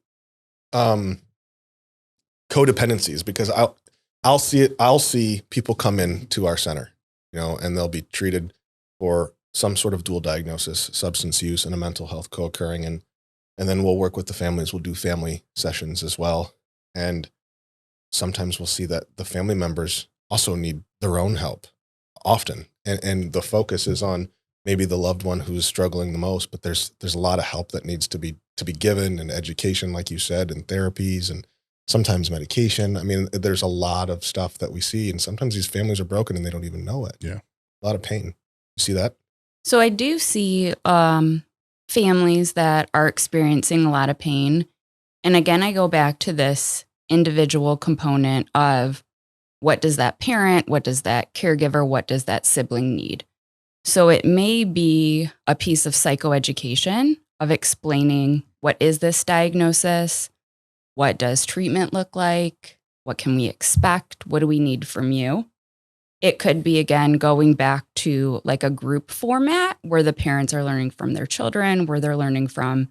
codependencies? Because I'll see people come in to our center, you know, and they'll be treated for some sort of dual diagnosis, substance use and a mental health co-occurring. And then we'll work with the families. We'll do family sessions as well. And sometimes we'll see that the family members also need their own help often. And the focus is on maybe the loved one who's struggling the most, but there's a lot of help that needs to be given, and education, like you said, and therapies, and sometimes medication. I mean, there's a lot of stuff that we see, and sometimes these families are broken and they don't even know it. Yeah. A lot of pain. You see that? So I do see families that are experiencing a lot of pain. And again, I go back to this individual component of what does that parent, what does that caregiver, what does that sibling need? So it may be a piece of psychoeducation of explaining, what is this diagnosis? What does treatment look like? What can we expect? What do we need from you? It could be, again, going back to like a group format where the parents are learning from their children, where they're learning from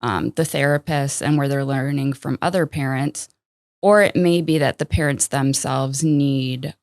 the therapists, and where they're learning from other parents. Or it may be that the parents themselves need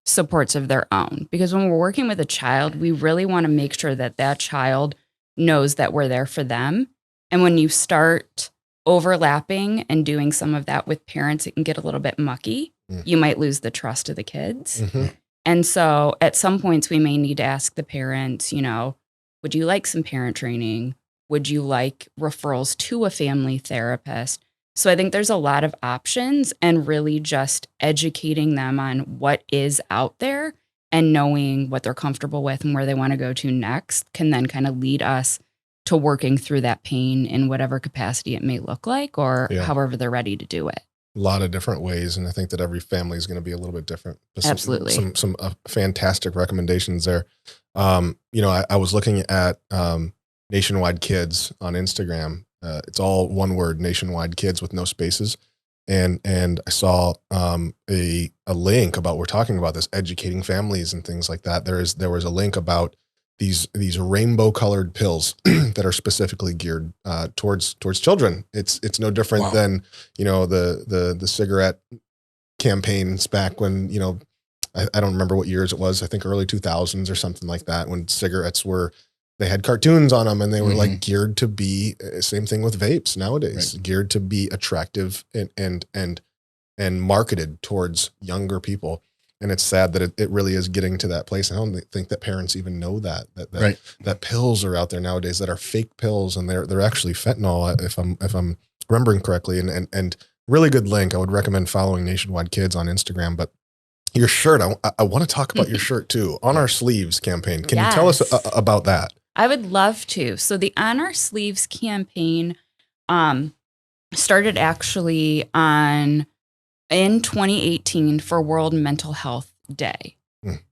supports of their own. Because when we're working with a child, we really want to make sure that that child knows that we're there for them. And when you start overlapping and doing some of that with parents, it can get a little bit mucky. You might lose the trust of the kids. Mm-hmm. And so at some points we may need to ask the parents, you know, would you like some parent training? Would you like referrals to a family therapist? So I think there's a lot of options, and really just educating them on what is out there and knowing what they're comfortable with and where they want to go to next can then kind of lead us to working through that pain in whatever capacity it may look like, or however they're ready to do it. A lot of different ways. And I think that every family is going to be a little bit different. Absolutely. Some fantastic recommendations there. You know, I was looking at Nationwide Kids on Instagram. It's all one word, Nationwide Kids, with no spaces. And I saw a link about, we're talking about this, educating families and things like that. There was a link about these rainbow colored pills that are specifically geared towards children. It's no different than, you know, the cigarette campaigns back when, you know, I don't remember what years it was. I think early 2000s or something like that, when cigarettes they had cartoons on them, and they were like geared to be, same thing with vapes nowadays, geared to be attractive and marketed towards younger people. And it's sad that it really is getting to that place. I don't think that parents even know that pills are out there nowadays that are fake pills, and they're actually fentanyl, if I'm remembering correctly. And really good link. I would recommend following Nationwide Kids on Instagram. But your shirt, I want to talk about your shirt too, On Our Sleeves campaign. Can you tell us about that? I would love to. So the On Our Sleeves campaign started actually in 2018 for World Mental Health Day.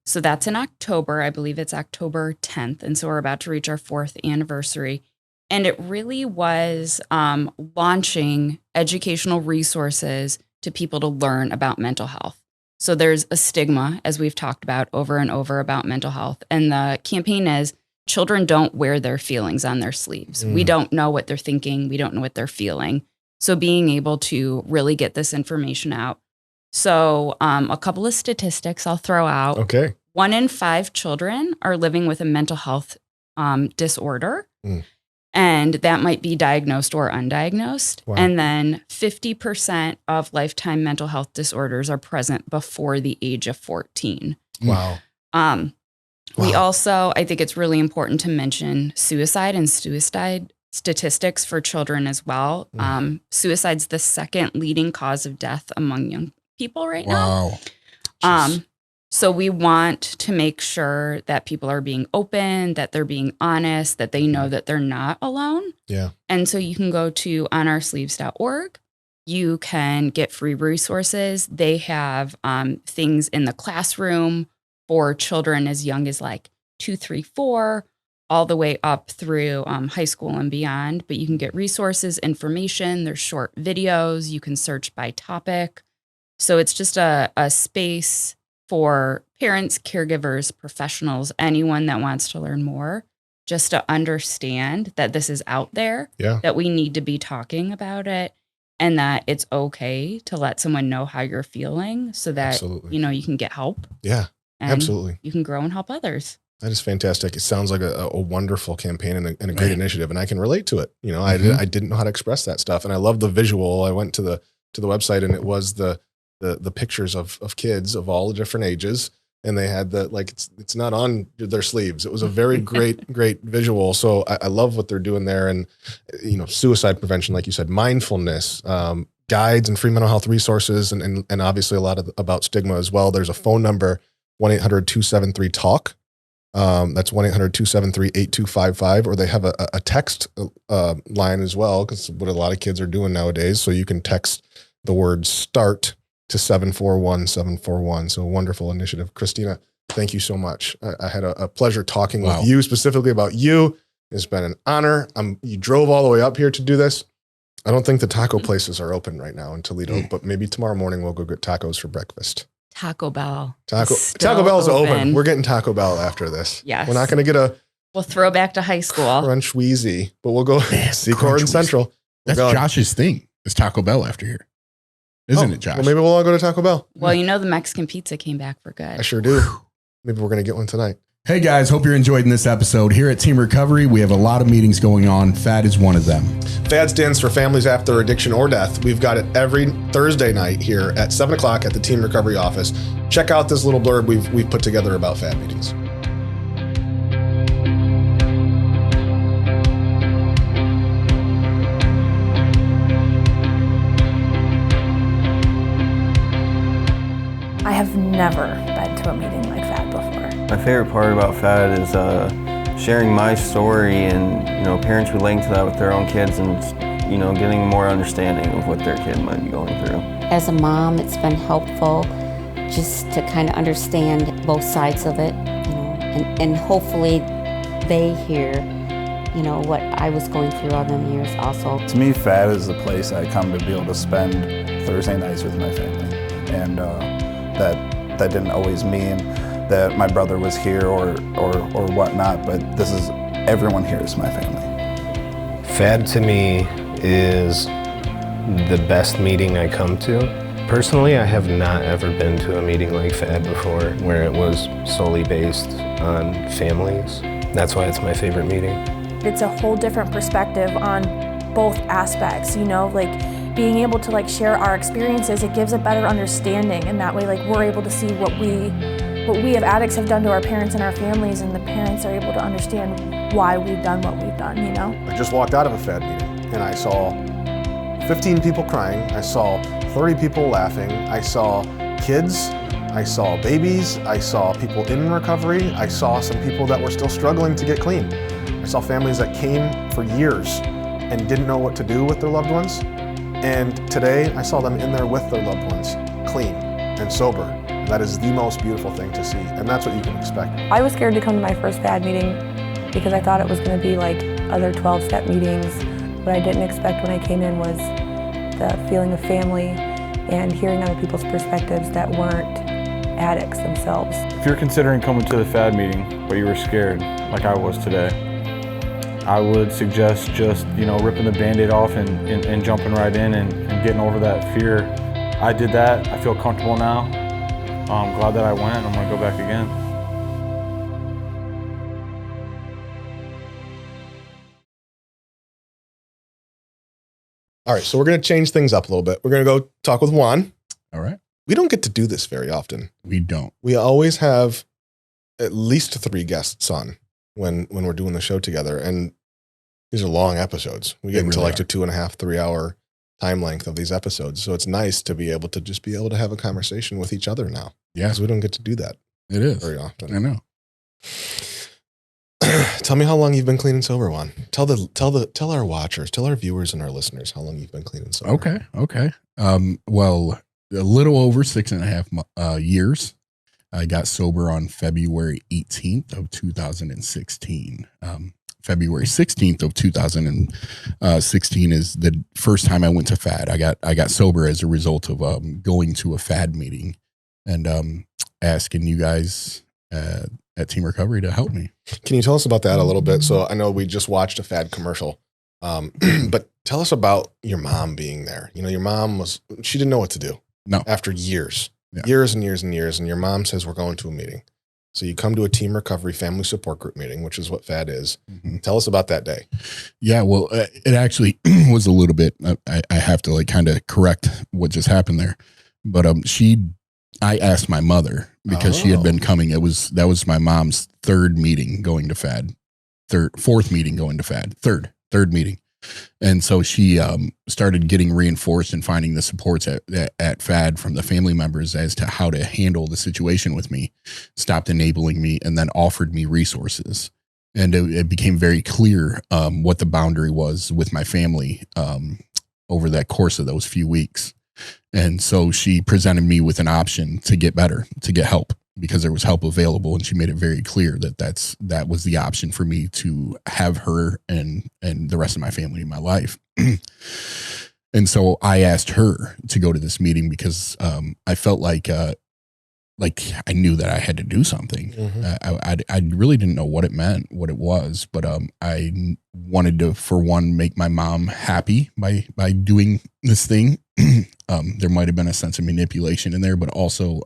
So that's in October. I believe it's October 10th. And so we're about to reach our 4th anniversary. And it really was launching educational resources to people to learn about mental health. So there's a stigma, as we've talked about over and over, about mental health. And the campaign is, children don't wear their feelings on their sleeves. We don't know what they're thinking. We don't know what they're feeling. So being able to really get this information out. So a couple of statistics I'll throw out. Okay. 1 in 5 children are living with a mental health disorder. And that might be diagnosed or undiagnosed. Wow. And then 50% of lifetime mental health disorders are present before the age of 14. Wow. We Wow. also, I think it's really important to mention suicide and suicide statistics for children as well. Suicide's the second leading cause of death among young people right now. Wow. So we want to make sure that people are being open, that they're being honest, that they know that they're not alone. Yeah. And so you can go to onoursleeves.org. You can get free resources. They have things in the classroom for children as young as like 2, 3, 4, all the way up through high school and beyond. But you can get resources, information. There's short videos. You can search by topic. So it's just a space for parents, caregivers, professionals, anyone that wants to learn more, just to understand that this is out there, that we need to be talking about it, and that it's okay to let someone know how you're feeling so that, you can get help. Yeah, and absolutely. You can grow and help others. That is fantastic. It sounds like a wonderful campaign and a great initiative, and I can relate to it. I didn't know how to express that stuff, and I love the visual. I went to the website, and it was the pictures of kids of all the different ages, and they had it's not on their sleeves. It was a very great visual. So I love what they're doing there, and suicide prevention, like you said, mindfulness, guides and free mental health resources, and obviously a lot about stigma as well. There's a phone number, 1-800-273-TALK. That's 1-800-273-8255, or they have a text line as well, because what a lot of kids are doing nowadays. So you can text the word START to 741-741. So a wonderful initiative. Christina, thank you so much. I had a pleasure talking with you, specifically about you. It's been an honor. You drove all the way up here to do this. I don't think the taco places are open right now in Toledo, but maybe tomorrow morning we'll go get tacos for breakfast. Taco Bell. Taco Bell's open. We're getting Taco Bell after this. Yes. We're not going to get we'll throw back to high school. Crunch Wheezy, but we'll go Secor and Central. That's Josh's thing. It's Taco Bell after here. Isn't it, Josh? Well, maybe we'll all go to Taco Bell. Well, the Mexican pizza came back for good. I sure do. Maybe we're going to get one tonight. Hey guys, hope you're enjoying this episode. Here at Team Recovery, we have a lot of meetings going on. FAD is one of them. FAD stands for Families After Addiction or Death. We've got it every Thursday night here at 7 o'clock at the Team Recovery office. Check out this little blurb we've put together about FAD meetings. I have never been to a meeting like FAD before. My favorite part about FAD is sharing my story and, parents relating to that with their own kids and, getting more understanding of what their kid might be going through. As a mom, it's been helpful just to kind of understand both sides of it, and hopefully they hear, what I was going through all them years also. To me, FAD is the place I come to be able to spend Thursday nights with my family. And that didn't always mean that my brother was here or whatnot, but everyone here is my family. FAD to me is the best meeting I come to. Personally, I have not ever been to a meeting like FAD before where it was solely based on families. That's why it's my favorite meeting. It's a whole different perspective on both aspects, being able to share our experiences. It gives a better understanding, and that way we're able to see what we as addicts have done to our parents and our families, and the parents are able to understand why we've done what we've done, I just walked out of a FAD meeting and I saw 15 people crying. I saw 30 people laughing. I saw kids. I saw babies. I saw people in recovery. I saw some people that were still struggling to get clean. I saw families that came for years and didn't know what to do with their loved ones. And today I saw them in there with their loved ones, clean and sober. And that is the most beautiful thing to see. And that's what you can expect. I was scared to come to my first FAD meeting because I thought it was going to be like other 12-step meetings. What I didn't expect when I came in was the feeling of family and hearing other people's perspectives that weren't addicts themselves. If you're considering coming to the FAD meeting, but you were scared, like I was today, I would suggest just, ripping the Band-Aid off and jumping right in and getting over that fear. I did that. I feel comfortable now. I'm glad that I went. I'm going to go back again. All right, so we're going to change things up a little bit. We're going to go talk with Juan. All right. We don't get to do this very often. We don't. We always have at least 3 guests on when we're doing the show together. And these are long episodes. We get into really like the 2.5, 3 hour time length of these episodes. So it's nice to be able to have a conversation with each other now. Yeah. Because we don't get to do that It is. very often. I know. Tell me how long you've been clean and sober, Juan. Tell our watchers, tell our viewers and our listeners how long you've been clean and sober. Okay. Well, a little over 6.5 years. I got sober on February 18th of 2016. February 16th of 2016 is the first time I went to FAD. I got sober as a result of going to a FAD meeting and asking you guys at Team Recovery to help me. Can you tell us about that a little bit? So I know we just watched a FAD commercial, but tell us about your mom being there. You know, your mom she didn't know what to do. No. After years and years, and your mom says, we're going to a meeting. So you come to a Team Recovery family support group meeting, which is what FAD is. Mm-hmm. Tell us about that day. Yeah, well, it actually was a little bit, I have to like kind of correct what just happened there. But I asked my mother because she had been coming. That was my mom's third meeting going to FAD, fourth meeting going to FAD, third meeting. And so she started getting reinforced and finding the supports at FAD from the family members as to how to handle the situation with me, stopped enabling me, and then offered me resources. And it became very clear what the boundary was with my family over that course of those few weeks. And so she presented me with an option to get better, to get help, because there was help available. And she made it very clear that was the option for me to have her and the rest of my family in my life. And so I asked her to go to this meeting because I felt like I knew that I had to do something. Mm-hmm. I really didn't know what it meant, what it was, but I wanted to, for one, make my mom happy by doing this thing. There might have been a sense of manipulation in there, but also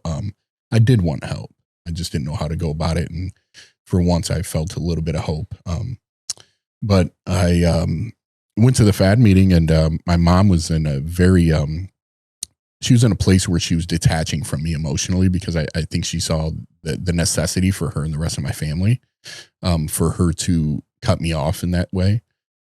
I did want help. I just didn't know how to go about it. And for once I felt a little bit of hope. But I went to the FAD meeting, and my mom was in a very, she was in a place where she was detaching from me emotionally, because I think she saw the necessity for her and the rest of my family for her to cut me off in that way.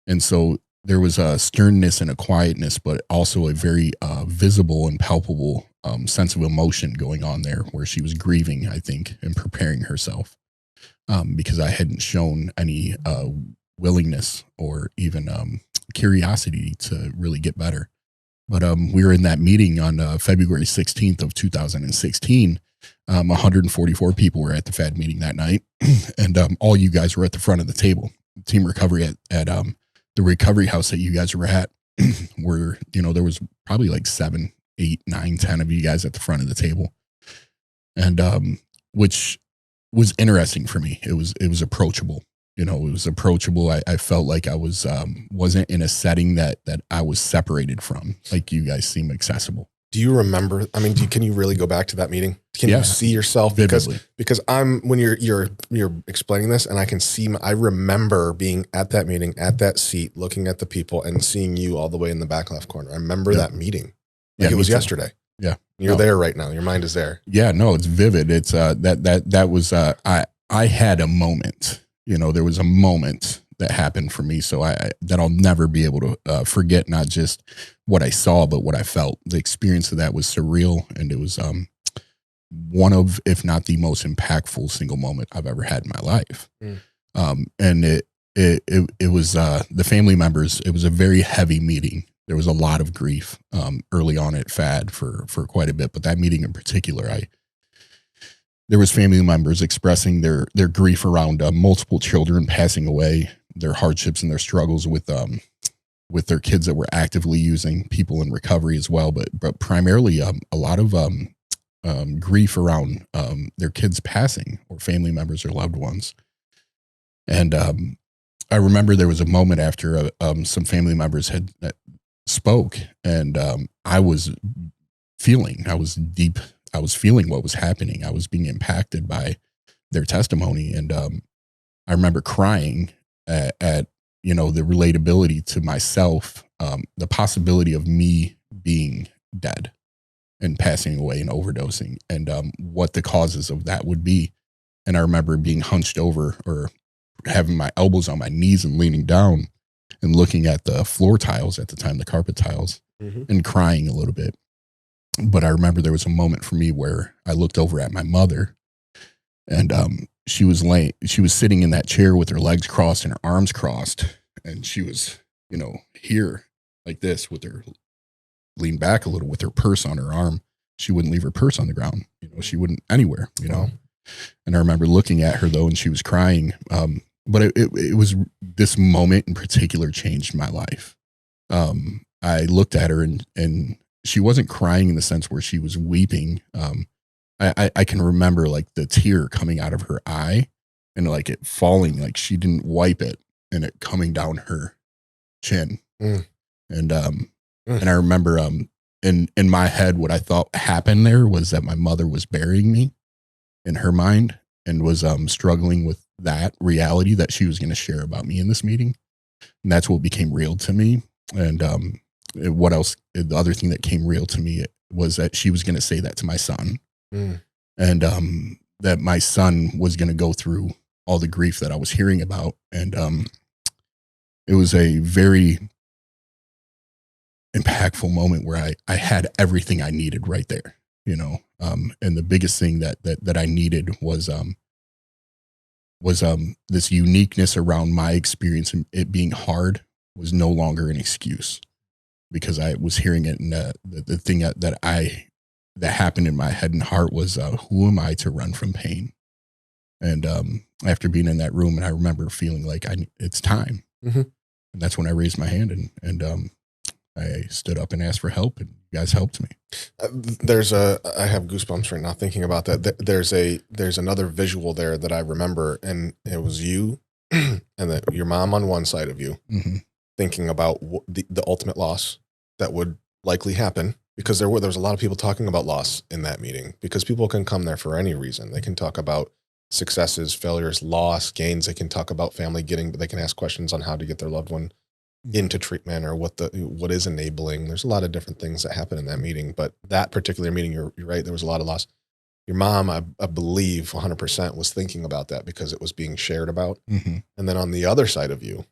And so there was a sternness and a quietness, but also a very visible and palpable sense of emotion going on there, where she was grieving, I think, and preparing herself because I hadn't shown any willingness or even curiosity to really get better. But we were in that meeting on February 16th of 2016. 144 people were at the FAD meeting that night, and all you guys were at the front of the table. Team Recovery at the recovery house that you guys were at, where, there was probably like 7, 8, 9, 10 of you guys at the front of the table. And which was interesting for me. It was approachable. It was approachable. I felt like I wasn't in a setting that I was separated from. Like, you guys seem accessible. Do you remember? I mean, can you really go back to that meeting? Can you see yourself? Because when you're explaining this, and I can see, I remember being at that meeting, at that seat, looking at the people and seeing you all the way in the back left corner. I remember that meeting. It was yesterday. Yeah. You're there right now. Your mind is there. Yeah, no, it's vivid. It's that was I had a moment. There was a moment that happened for me, so that I'll never be able to forget. Not just what I saw, but what I felt. The experience of that was surreal, and it was one of, if not the most impactful single moment I've ever had in my life. And it was the family members. It was a very heavy meeting. There was a lot of grief early on at FAD for quite a bit, but that meeting in particular, there was family members expressing their grief around multiple children passing away, their hardships and their struggles with their kids that were actively using, people in recovery as well, but primarily a lot of grief around their kids passing, or family members or loved ones. And I remember there was a moment after some family members had spoke, and I was feeling what was happening. I was being impacted by their testimony. And I remember crying at the relatability to myself the possibility of me being dead and passing away and overdosing, and what the causes of that would be. And I remember being hunched over or having my elbows on my knees and leaning down and looking at the floor tiles at the time, the carpet tiles, and crying a little bit. But I remember there was a moment for me where I looked over at my mother, and she was sitting in that chair with her legs crossed and her arms crossed. And she was, here like this with her leaned back a little with her purse on her arm. She wouldn't leave her purse on the ground. She wouldn't anywhere, And I remember looking at her though, and she was crying. But it was this moment in particular changed my life. I looked at her and she wasn't crying in the sense where she was weeping. I can remember like the tear coming out of her eye and like it falling, like she didn't wipe it and it coming down her chin. And I remember in my head, what I thought happened there was that my mother was burying me in her mind and was struggling with that reality that she was going to share about me in this meeting. And that's what became real to me. And what else? The other thing that came real to me was that she was going to say that to my son. And that my son was going to go through all the grief that I was hearing about. And it was a very impactful moment where I had everything I needed right there, and the biggest thing that I needed was this uniqueness around my experience, and it being hard was no longer an excuse, because I was hearing it. And the thing that happened in my head and heart was, who am I to run from pain? And after being in that room, and I remember feeling like it's time. And that's when I raised my hand and I stood up and asked for help, and you guys helped me. I have goosebumps right now thinking about that. There's another visual there that I remember, and it was you and your mom on one side of you, thinking about the ultimate loss that would likely happen, because there was a lot of people talking about loss in that meeting, because people can come there for any reason. They can talk about successes, failures, loss, gains. They can talk about family but they can ask questions on how to get their loved one into treatment, or what is enabling. There's a lot of different things that happen in that meeting, but that particular meeting, you're right, there was a lot of loss. Your mom, I believe 100% was thinking about that because it was being shared about. And then on the other side of you,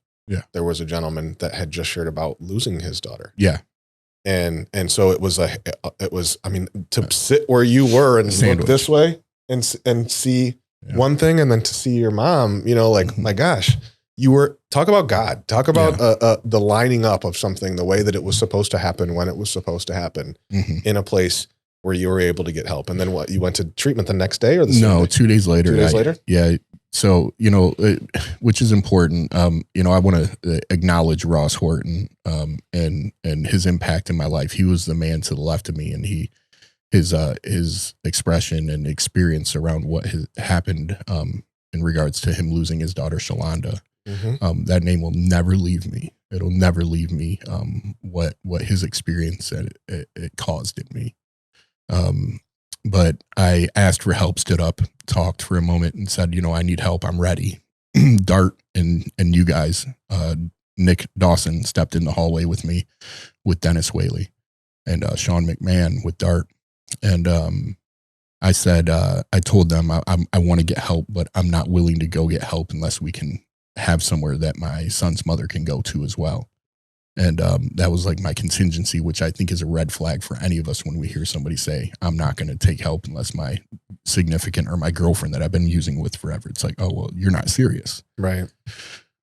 there was a gentleman that had just shared about losing his daughter. And so it was to sit where you were and look this way and see one thing, and then to see your mom, my gosh, you were talk about God, talk about the lining up of something, the way that it was supposed to happen, when it was supposed to happen, in a place where you were able to get help. And then what, you went to treatment the next day or the same day? 2 days later. 2 days later? Yeah. So, which is important. I want to acknowledge Ross Horton, and his impact in my life. He was the man to the left of me, and his expression and experience around what has happened, in regards to him losing his daughter, Shalonda. That name will never leave me. It'll never leave me. What his experience it caused in me. But I asked for help, stood up, talked for a moment, and said, I need help. I'm ready. Dart and you guys, Nick Dawson stepped in the hallway with me, with Dennis Whaley and Sean McMahon with Dart. And I said, I told them I want to get help, but I'm not willing to go get help unless we can have somewhere that my son's mother can go to as well. And that was like my contingency, which I think is a red flag for any of us when we hear somebody say, I'm not going to take help unless my significant or my girlfriend that I've been using with forever. It's like, oh, well, you're not serious. Right.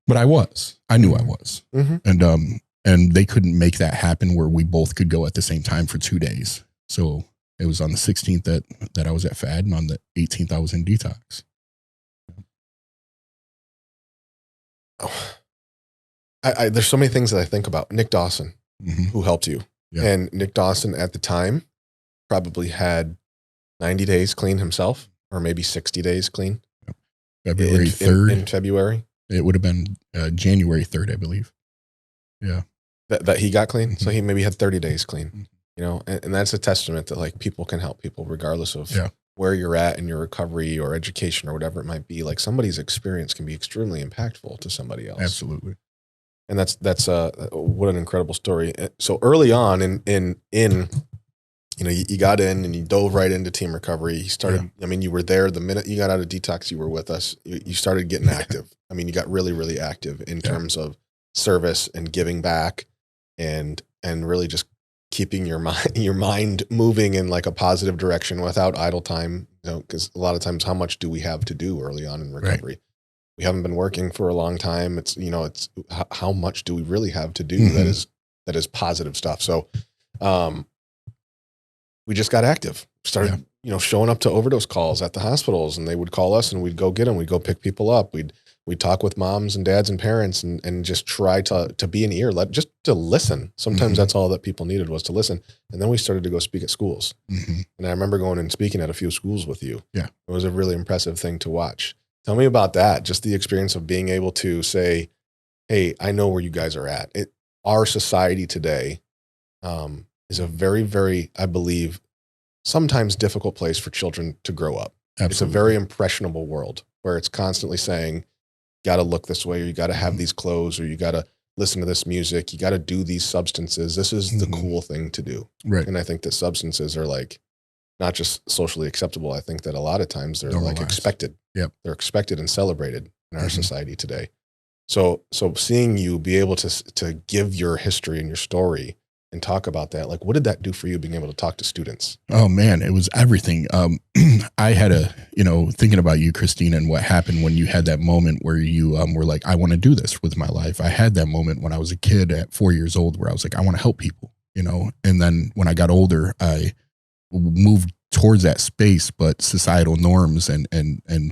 But I was. I knew I was. And they couldn't make that happen where we both could go at the same time for 2 days. So it was on the 16th that I was at FAD, and on the 18th I was in detox. There's so many things that I think about. Nick Dawson, who helped you. And Nick Dawson at the time probably had 90 days clean himself, or maybe 60 days clean. February 3rd. In February? It would have been January 3rd, I believe. Yeah. That he got clean? So he maybe had 30 days clean. And that's a testament that like people can help people regardless of where you're at in your recovery or education or whatever it might be. Like somebody's experience can be extremely impactful to somebody else. Absolutely. And that's what an incredible story. So early on in you know, you got in and you dove right into team recovery. You started, I mean, you were there the minute you got out of detox, you were with us. You started getting active. I mean, you got really, really active in terms of service and giving back and really just keeping your mind moving in like a positive direction without idle time. You know, because a lot of times, how much do we have to do early on in recovery? Right. We haven't been working for a long time. It's, you know, it's how much do we really have to do that is positive stuff. So, we just got active, started, you know, showing up to overdose calls at the hospitals, and they would call us and we'd go get them. We'd go pick people up. We'd talk with moms and dads and parents and just try to be an ear, just to listen. Sometimes that's all that people needed, was to listen. And then we started to go speak at schools. And I remember going and speaking at a few schools with you. Yeah. It was a really impressive thing to watch. Tell me about that. Just the experience of being able to say, hey, I know where you guys are at. Our society today, is a very, very, I believe, sometimes difficult place for children to grow up. Absolutely. It's a very impressionable world where it's constantly saying, you got to look this way, or you got to have these clothes, or you got to listen to this music. You got to do these substances. This is the cool thing to do. Right. And I think that substances are like, not just socially acceptable. I think that a lot of times they're like expected. Yep. They're expected and celebrated in our society today. So seeing you be able to give your history and your story and talk about that, like, what did that do for you, being able to talk to students? Oh man, it was everything. I had thinking about you, Christina, and what happened when you had that moment where you were like, I want to do this with my life. I had that moment when I was a kid at 4 years old where I was like, I want to help people, you know? And then when I got older, I moved towards that space, but societal norms and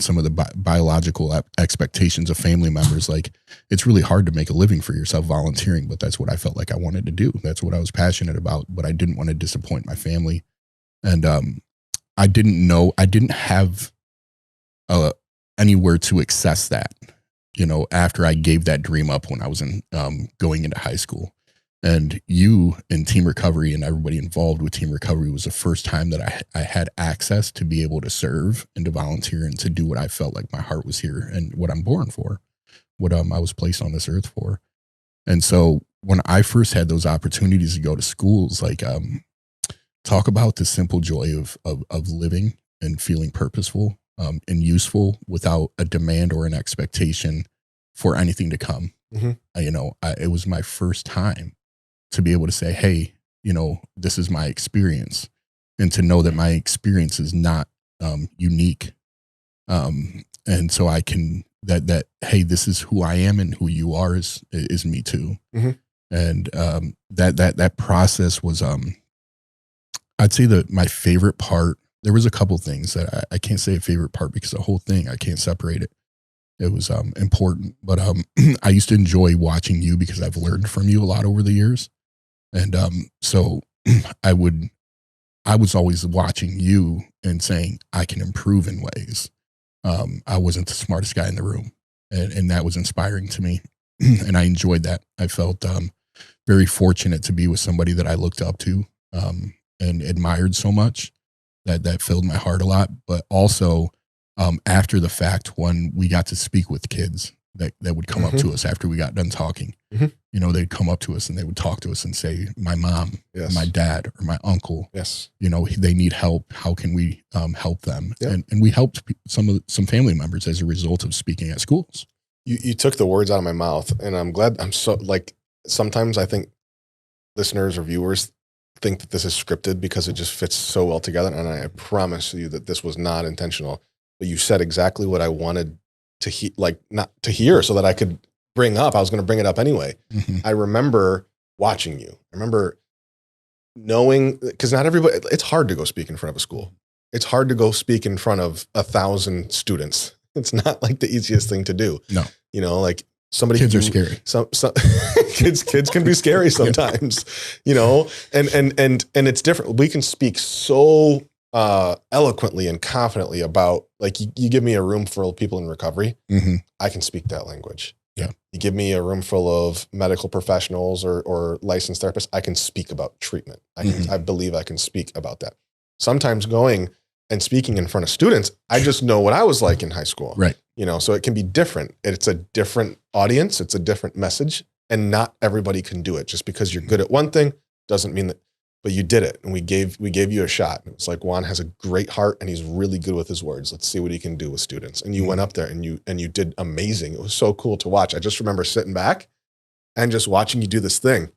some of the biological expectations of family members, like, it's really hard to make a living for yourself volunteering, but that's what I felt like I wanted to do. That's what I was passionate about, but I didn't want to disappoint my family. And I didn't have anywhere to access that, you know, after I gave that dream up when I was going into high school. And you and Team Recovery and everybody involved with Team Recovery was the first time that I had access to be able to serve and to volunteer and to do what I felt like my heart was here and what I'm born for, what I was placed on this earth for. And so when I first had those opportunities to go to schools, like, talk about the simple joy of living and feeling purposeful and useful without a demand or an expectation for anything to come. It was my first time to be able to say, hey, you know, this is my experience, and to know that my experience is not unique. And so I can, that, hey, this is who I am, and who you are is me too. And that process was, I'd say that my favorite part, there was a couple things that I can't say a favorite part because the whole thing, I can't separate it. It was important, but I used to enjoy watching you because I've learned from you a lot over the years. And so I was always watching you and saying, I can improve in ways. I wasn't the smartest guy in the room, and that was inspiring to me. And I enjoyed that. I felt very fortunate to be with somebody that I looked up to and admired so much that filled my heart a lot. But also, after the fact, when we got to speak with kids that would come up to us after we got done talking, you know, they'd come up to us and they would talk to us and say, my mom, my dad, or my uncle, you know, they need help. How can we help them? And we helped some family members as a result of speaking at schools. You took the words out of my mouth, and I'm glad. I'm so, like, sometimes I think listeners or viewers think that this is scripted because it just fits so well together. And I promise you that this was not intentional. But you said exactly what I wanted to not to hear, so that I could bring up. I was going to bring it up anyway. I remember watching you. I remember knowing, because not everybody, it's hard to go speak in front of a school. It's hard to go speak in front of 1,000 students. It's not like the easiest thing to do. No, you know, like kids are scary. Some kids can be scary sometimes, you know, and it's different. We can speak so eloquently and confidently about, like, you give me a room full of people in recovery, I can speak that language. Yeah. You give me a room full of medical professionals or licensed therapists, I can speak about treatment. I believe I can speak about that. Sometimes going and speaking in front of students, I just know what I was like in high school. Right. You know, so it can be different. It's a different audience. It's a different message. And not everybody can do it. Just because you're good at one thing doesn't mean that, but you did it. And we gave you a shot. It was like, Juan has a great heart and he's really good with his words. Let's see what he can do with students. And you went up there and you did amazing. It was so cool to watch. I just remember sitting back and just watching you do this thing.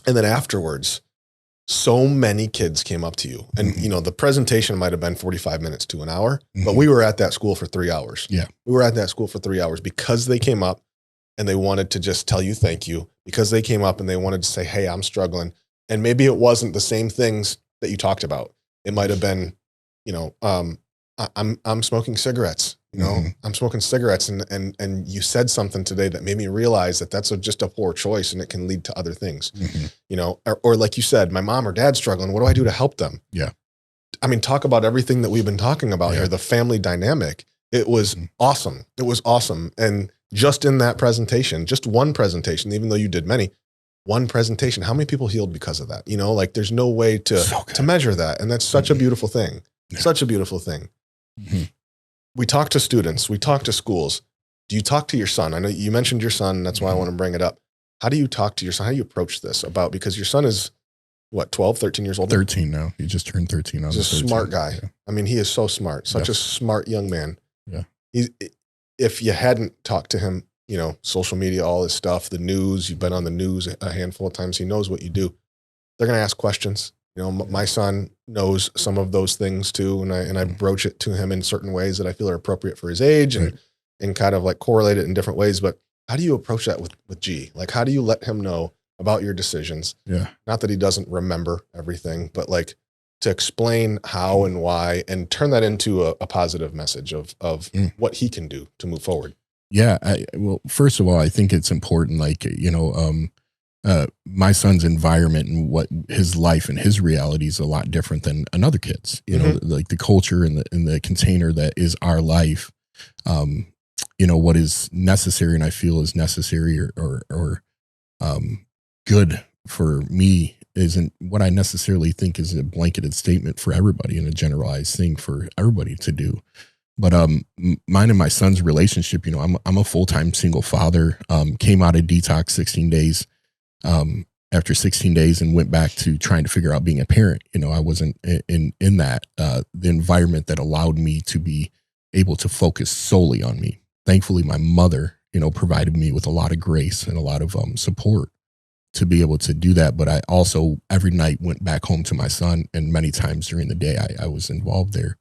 And then afterwards, so many kids came up to you. And, you know, the presentation might've been 45 minutes to an hour, but we were at that school for 3 hours. Yeah. We were at that school for 3 hours because they came up and they wanted to just tell you thank you, because they came up and they wanted to say, hey, I'm struggling. And maybe it wasn't the same things that you talked about. It might've been, you know, I'm smoking cigarettes, you know, I'm smoking cigarettes and you said something today that made me realize that that's just a poor choice and it can lead to other things, you know, or like you said, my mom or dad's struggling. What do I do to help them? Yeah. I mean, talk about everything that we've been talking about here, the family dynamic. It was awesome. It was awesome. And just in that presentation, just one presentation, even though you did many, one presentation, how many people healed because of that? You know, like there's no way to measure that. And that's such a beautiful thing. Such a beautiful thing. We talk to students, we talk to schools. Do you talk to your son? I know you mentioned your son. That's why I want to bring it up. How do you talk to your son? How do you approach this about, because your son is what, 12, 13 years old? 13 now. He just turned 13. He's a smart guy. Yeah. I mean, he is so smart, such a smart young man. Yeah. If you hadn't talked to him, you know, social media, all this stuff, the news, you've been on the news a handful of times. He knows what you do. They're going to ask questions. You know, my son knows some of those things too. And I broach it to him in certain ways that I feel are appropriate for his age and kind of like correlate it in different ways. But how do you approach that with G? Like, how do you let him know about your decisions? Yeah. Not that he doesn't remember everything, but like to explain how and why and turn that into a positive message of what he can do to move forward. Yeah. Well, first of all, I think it's important, like, you know, my son's environment and what his life and his reality is a lot different than another kid's, you know, like the culture and the container that is our life. You know, what is necessary and I feel is necessary or good for me isn't what I necessarily think is a blanketed statement for everybody and a generalized thing for everybody to do. But mine and my son's relationship, you know, I'm a full-time single father, came out of detox 16 days. After 16 days and went back to trying to figure out being a parent. You know, I wasn't in that, the environment that allowed me to be able to focus solely on me. Thankfully, my mother, you know, provided me with a lot of grace and a lot of support to be able to do that. But I also every night went back home to my son, and many times during the day I was involved there.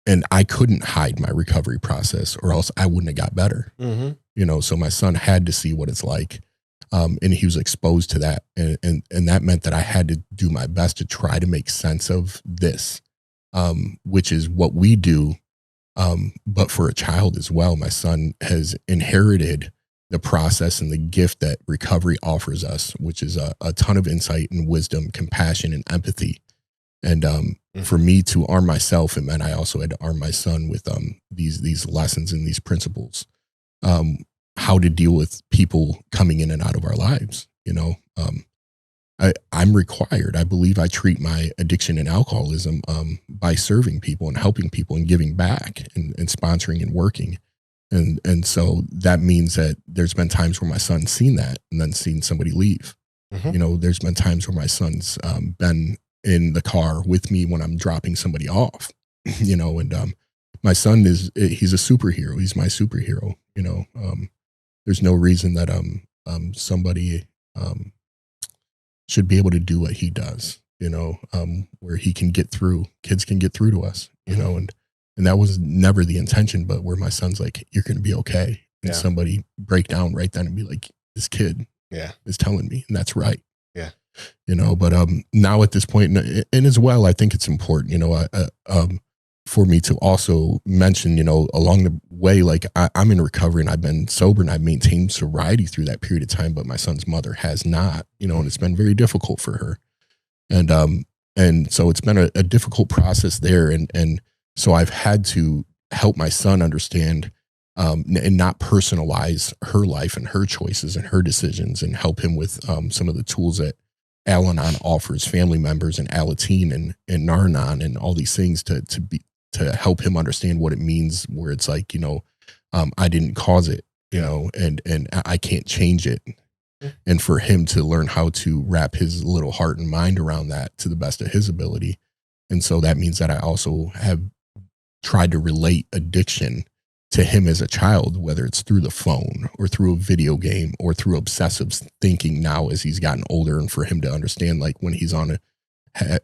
And I couldn't hide my recovery process or else I wouldn't have got better. You know, so my son had to see what it's like. And he was exposed to that. And that meant that I had to do my best to try to make sense of this, which is what we do. But for a child as well, my son has inherited the process and the gift that recovery offers us, which is a ton of insight and wisdom, compassion and empathy. And for me to arm myself, and then I also had to arm my son with these lessons and these principles. How to deal with people coming in and out of our lives. You know, I'm required. I believe I treat my addiction and alcoholism by serving people and helping people and giving back and sponsoring and working. And so that means that there's been times where my son's seen that and then seen somebody leave. You know, there's been times where my son's been in the car with me when I'm dropping somebody off, you know, and my son he's a superhero. He's my superhero, you know. There's no reason that somebody should be able to do what he does, you know, where he can get through, kids can get through to us, you know, and that was never the intention, but where my son's like, you're going to be okay. And somebody break down right then and be like, this kid is telling me, and that's right. Yeah. You know, but now at this point, and as well, I think it's important, you know, for me to also mention, you know, along the way, like I'm in recovery and I've been sober and I've maintained sobriety through that period of time, but my son's mother has not, you know, and it's been very difficult for her. And so it's been a difficult process there. And so I've had to help my son understand and not personalize her life and her choices and her decisions, and help him with some of the tools that Al-Anon offers family members, and Alateen and Nar-Anon and all these things to help him understand what it means, where it's like, you know, I didn't cause it. you know, and I can't change it. And for him to learn how to wrap his little heart and mind around that to the best of his ability. And so that means that I also have tried to relate addiction to him as a child, whether it's through the phone or through a video game or through obsessive thinking now as he's gotten older, and for him to understand, like when he's on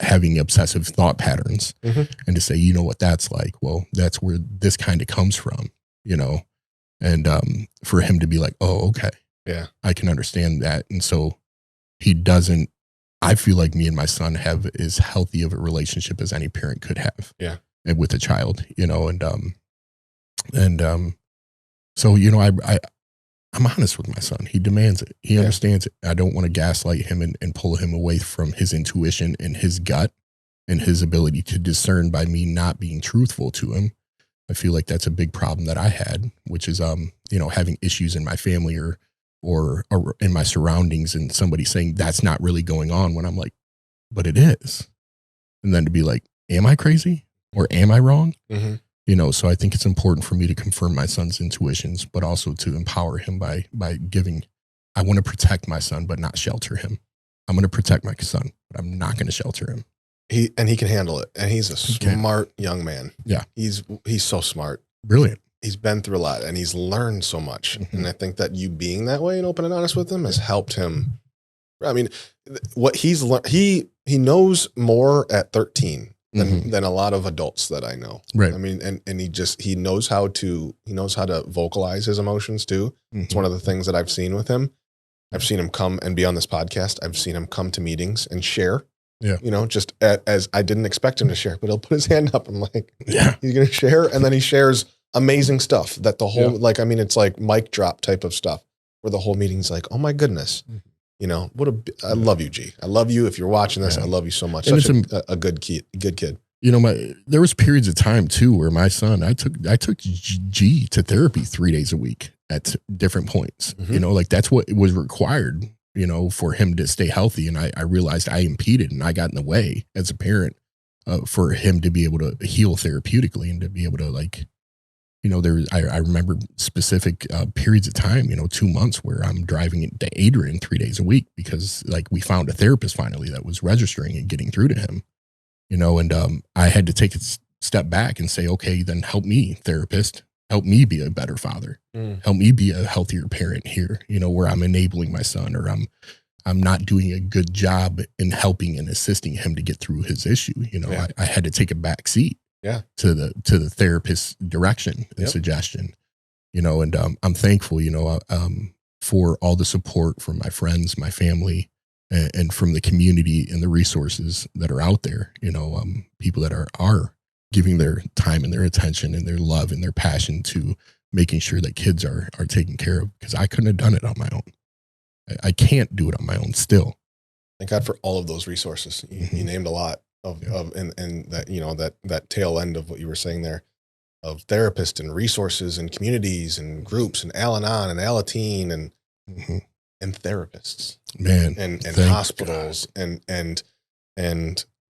having obsessive thought patterns, and to say, you know what that's like? Well, that's where this kind of comes from, you know? And for him to be like, oh, okay. Yeah, I can understand that. And so he doesn't, I feel like me and my son have as healthy of a relationship as any parent could have. Yeah. And with a child, you know, and so, you know, I'm honest with my son. He demands it. He understands it. I don't want to gaslight him and pull him away from his intuition and his gut and his ability to discern by me not being truthful to him. I feel like that's a big problem that I had, which is, you know, having issues in my family or in my surroundings, and somebody saying that's not really going on, when I'm like, but it is. And then to be like, am I crazy or am I wrong? You know, so I think it's important for me to confirm my son's intuitions, but also to empower him by giving, I want to protect my son, but not shelter him. I'm going to protect my son, but I'm not going to shelter him. He can handle it. And he's a smart young man. Yeah. He's so smart. Brilliant. He's been through a lot and he's learned so much. And I think that you being that way and open and honest with him has helped him. I mean, what he's learned, he knows more at 13 than a lot of adults that I know. Right. I mean, and he knows how to vocalize his emotions too. It's one of the things that I've seen with him. I've seen him come and be on this podcast. I've seen him come to meetings and share. Yeah. You know, just as I didn't expect him to share, but he'll put his hand up. I'm like, yeah, he's going to share. And then he shares amazing stuff that the whole, like, I mean, it's like mic drop type of stuff where the whole meeting's like, oh my goodness, you know, I love you, G. I love you. If you're watching this, I love you so much. And Such a good kid. You know, there was periods of time too, where my son, I took G to therapy 3 days a week at different points, you know, like that's what was required, you know, for him to stay healthy. And I realized I impeded and I got in the way as a parent for him to be able to heal therapeutically and to be able to, like, you know, I remember specific periods of time, you know, 2 months where I'm driving to Adrian 3 days a week because, like, we found a therapist finally that was registering and getting through to him, you know, and I had to take a step back and say, okay, then help me, therapist, help me be a better father, help me be a healthier parent here, you know, where I'm enabling my son or I'm not doing a good job in helping and assisting him to get through his issue. You know, I had to take a back seat. To the therapist's direction and suggestion, you know, and I'm thankful, you know, for all the support from my friends, my family, and from the community and the resources that are out there, you know, people that are giving their time and their attention and their love and their passion to making sure that kids are taken care of, because I couldn't have done it on my own. I can't do it on my own still. Thank God for all of those resources. You named a lot. And that, you know, that tail end of what you were saying there of therapists and resources and communities and groups and Al-Anon and Alateen and therapists, man, and hospitals and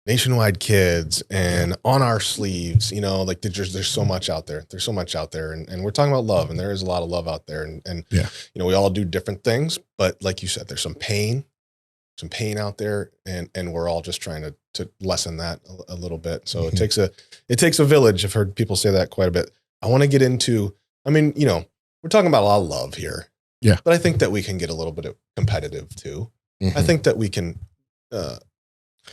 Nationwide Kids and On Our Sleeves, you know, like there's so much out there. There's so much out there. And we're talking about love, and there is a lot of love out there. And you know, we all do different things, but like you said, there's some pain out there, and we're all just trying to lessen that a little bit. So it takes a village. I've heard people say that quite a bit. I want to get into, I mean, you know, we're talking about a lot of love here. Yeah. But I think that we can get a little bit competitive too. I think that we can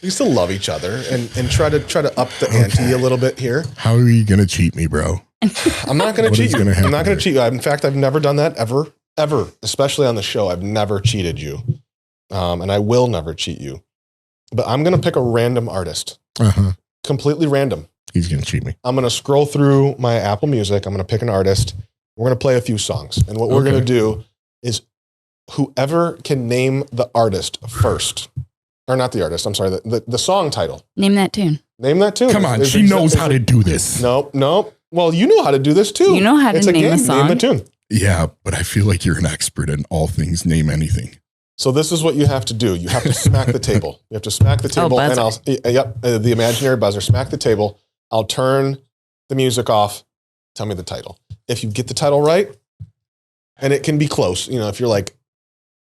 still love each other and try to up the ante a little bit here. How are you going to cheat me, bro? I'm not going to cheat you. I'm not going to cheat you. In fact, I've never done that ever, especially on the show. I've never cheated you. And I will never cheat you, but I'm going to pick a random artist, completely random. He's going to cheat me. I'm going to scroll through my Apple Music. I'm going to pick an artist. We're going to play a few songs. And what we're going to do is whoever can name the artist first, or not the artist, I'm sorry, the song title. Name that tune. Name that tune. Come on. She knows how to do this. No. Well, you know how to do this too. You know how to name a song. Name a tune. Yeah, but I feel like you're an expert in all things. Name anything. So this is what you have to do. You have to smack the table. You have to smack the table, and the imaginary buzzer. Smack the table. I'll turn the music off. Tell me the title. If you get the title right, And it can be close. You know, if you're like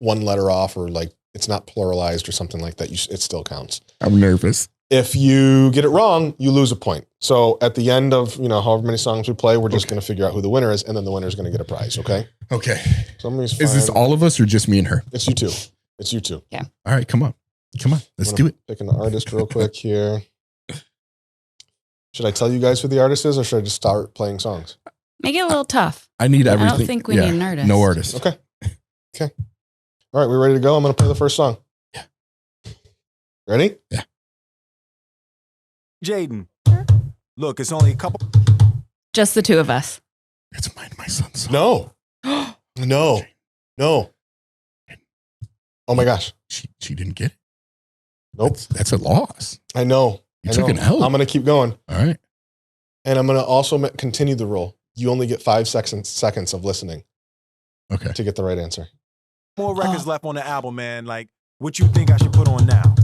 one letter off or like it's not pluralized or something like that, it still counts. I'm nervous. If you get it wrong, you lose a point. So at the end of, you know, however many songs we play, we're just going to figure out who the winner is, and then the winner is going to get a prize. Okay. Okay. Somebody's Is this all of us or just me and her? It's you two. It's you two. Yeah. All right, come on. Come on. Let's do it. Picking the artist real quick here. Should I tell you guys who the artist is, or should I just start playing songs? Make it a little tough. I need everything. I don't think we need an artist. No artist. Okay. Okay. All right, we ready to go? I'm going to play the first song. Yeah. Ready? Yeah. Jaden, look, it's only a couple. Just the two of us. It's my son's song. No. No. No. Oh my gosh. She didn't get it. Nope. That's a loss. I know. You took an L. I'm going to keep going. All right. And I'm going to also continue the rule. You only get 5 seconds of listening. Okay. To get the right answer. More records left on the album, man. Like, what you think I should put on now?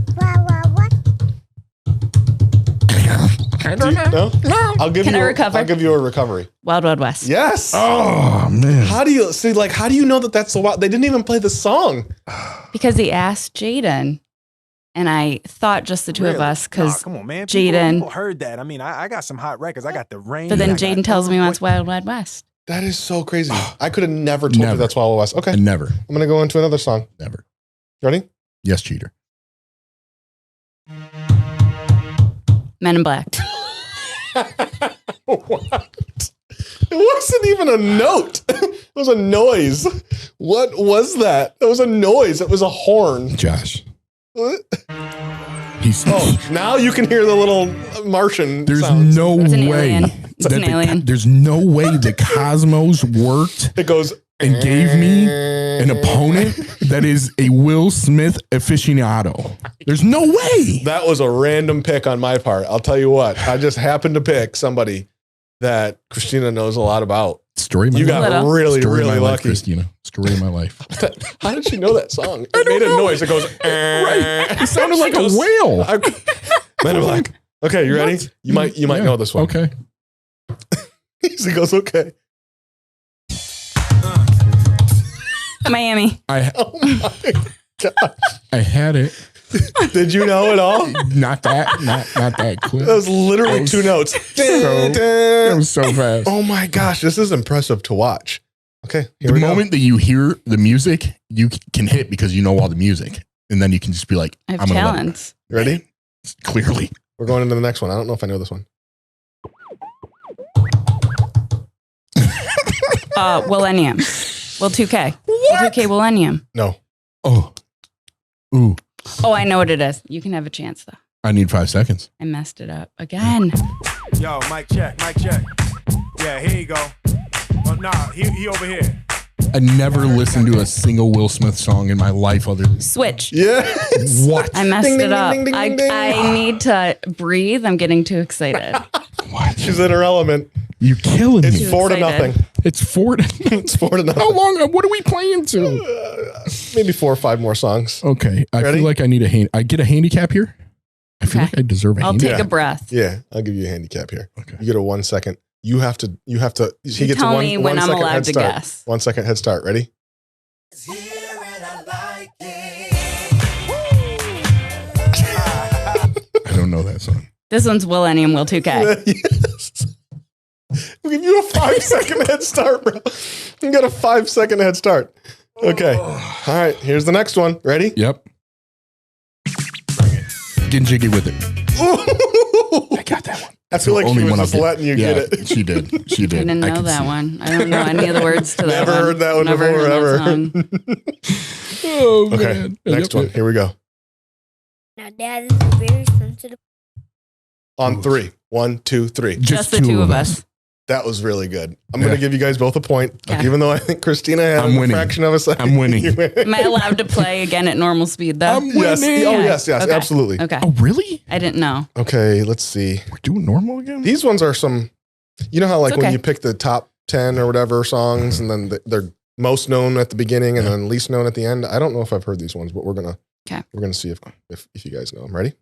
I don't know. No? I'll give Can you I recover? I'll give you a recovery. Wild Wild West. Yes. Oh man. How do you know that that's the wild? They didn't even play the song. Because he asked Jaden, and I thought just the two of us because come on, man. Jaden. People heard that. I mean, I got some hot records. I got the rain. But then I got Jaden tells me he wants Wild Wild West. That is so crazy. I could have never told you that's Wild Wild West. Okay. Never. I'm going to go into another song. Never. Ready? Yes, cheater. Men in Black. What? It wasn't even a note. It was a noise. What was that? It was a noise. It was a horn. Josh. What? Oh, now you can hear the little Martian There's sounds. no It's an way. alien. It's an alien. There's no way the cosmos worked It goes and gave me an opponent that is a Will Smith aficionado. There's no way. That was a random pick on my part. I'll tell you what. I just happened to pick somebody that Christina knows a lot about. Story of my You life. got really, Story of really my life, lucky. Christina. Story of my life. How did she know that song? It made a noise. It goes, Right. It sounded like a goes, whale. Men in Black. Okay, you ready? What? You might Yeah. know this one. Okay. He goes, okay. Miami. Oh my God. I had it. Did you know it all? Not that quick. That was literally 2 notes. That was so fast. Oh my gosh, this is impressive to watch. Okay, here The we go. moment that you hear the music, you can hit because you know all the music. And then you can just be like, I have I'm gonna let it. talents. You ready? Clearly. We're going into the next one. I don't know if I know this one. Millennium. Well, 2K. What? 2K Millennium. No. Oh. Ooh. Oh, I know what it is. You can have a chance, though. I need 5 seconds. I messed it up again. Yo, mic check, mic check. Yeah, here you go. Well, nah, he over here. I never listened to a single Will Smith song in my life other than Switch. Yes. what? I messed Ding, it ding, up. ding, ding, ding, ding. I need to breathe. I'm getting too excited. What? She's in her element. You killing It's me. 4 to excited. nothing. It's 4 to It's 4 to nothing. How long? What are we playing to? Maybe 4 or 5 more songs. Okay. I Ready? feel like I need a hand. I get a handicap here. I feel Okay. like I deserve a I'll handicap. take a breath. Yeah, I'll give you a handicap here. Okay. You get a 1 second. You have to. He You gets tell a 1, me 1 when I'm second allowed head to start. guess. 1 second head start. Ready? I don't know that song. This one's Millennium Will 2K. Yes. We'll give you a 5 second head start, bro. You got a 5 second head start. Okay. All right. Here's the next one. Ready? Yep. Getting jiggy with it. I got that one. I feel like she was one just I'll get. letting you Yeah, get it. She did. She I did. didn't know can that see. one. I don't know any of the words to that Never one. heard that one Never before, heard ever. that song. Oh, Okay. man. Next one. Here we go. Now, Dad, this is very sensitive. On 3. 1, 2, 3. Just the two of us. That was really good. I'm going to give you guys both a point, Okay. even though I think Christina had I'm a winning. fraction of a second. I'm winning. You win. Am I allowed to play again at normal speed, though? I'm winning. Yes. Oh, yes, Okay. absolutely. Okay. Oh, really? I didn't know. Okay, let's see. We're doing normal again? These ones are some, you know how like It's when okay. you pick the top 10 or whatever songs and then they're most known at the beginning and then least known at the end. I don't know if I've heard these ones, but we're going to see if you guys know them. Ready?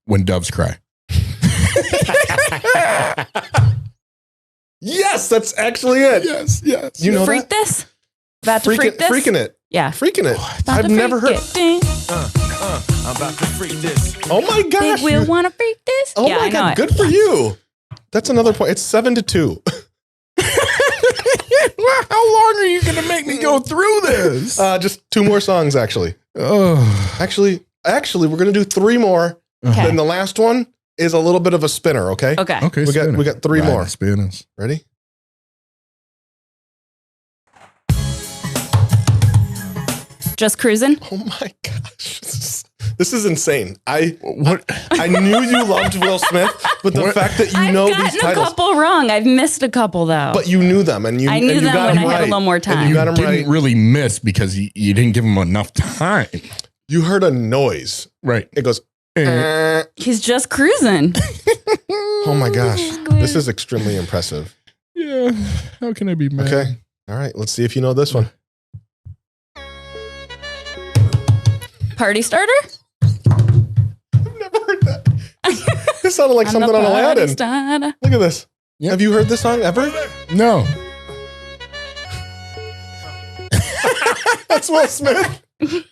When doves cry. Yes, that's actually it. Yes. You know freak that? this? About to freak this? Freaking it. Yeah. Freaking it. About I've to never heard. freak it. I'm about to freak this. Oh my gosh. Big Wheel wanna freak this? Oh yeah, my I know God. it. Good for you. That's another point. It's 7-2. How long are you going to make me go through this? Just 2 more songs, actually. Oh. Actually, we're going to do 3 more. Okay. Then the last one is a little bit of a spinner, okay? Okay. Okay. We got 3 more. Spinners. Ready? Just cruising? Oh my gosh. This is insane. I What? knew you loved Will Smith, but the fact that you know I've these gotten a titles. couple wrong. I've missed a couple though. But you knew them, and I knew you them got when them I had a right. little more And time. you got them Didn't right. really miss because you didn't give him enough time. You heard a noise. Right. It goes. He's just cruising. Oh my gosh, this is extremely impressive. Yeah. How can I be mad? Okay, all right. Let's see if you know this one. Party starter? I've never heard that. This sounded like I'm something the on party Aladdin. starter. Look at this. Yep. Have you heard this song ever? No. That's Will Smith. I would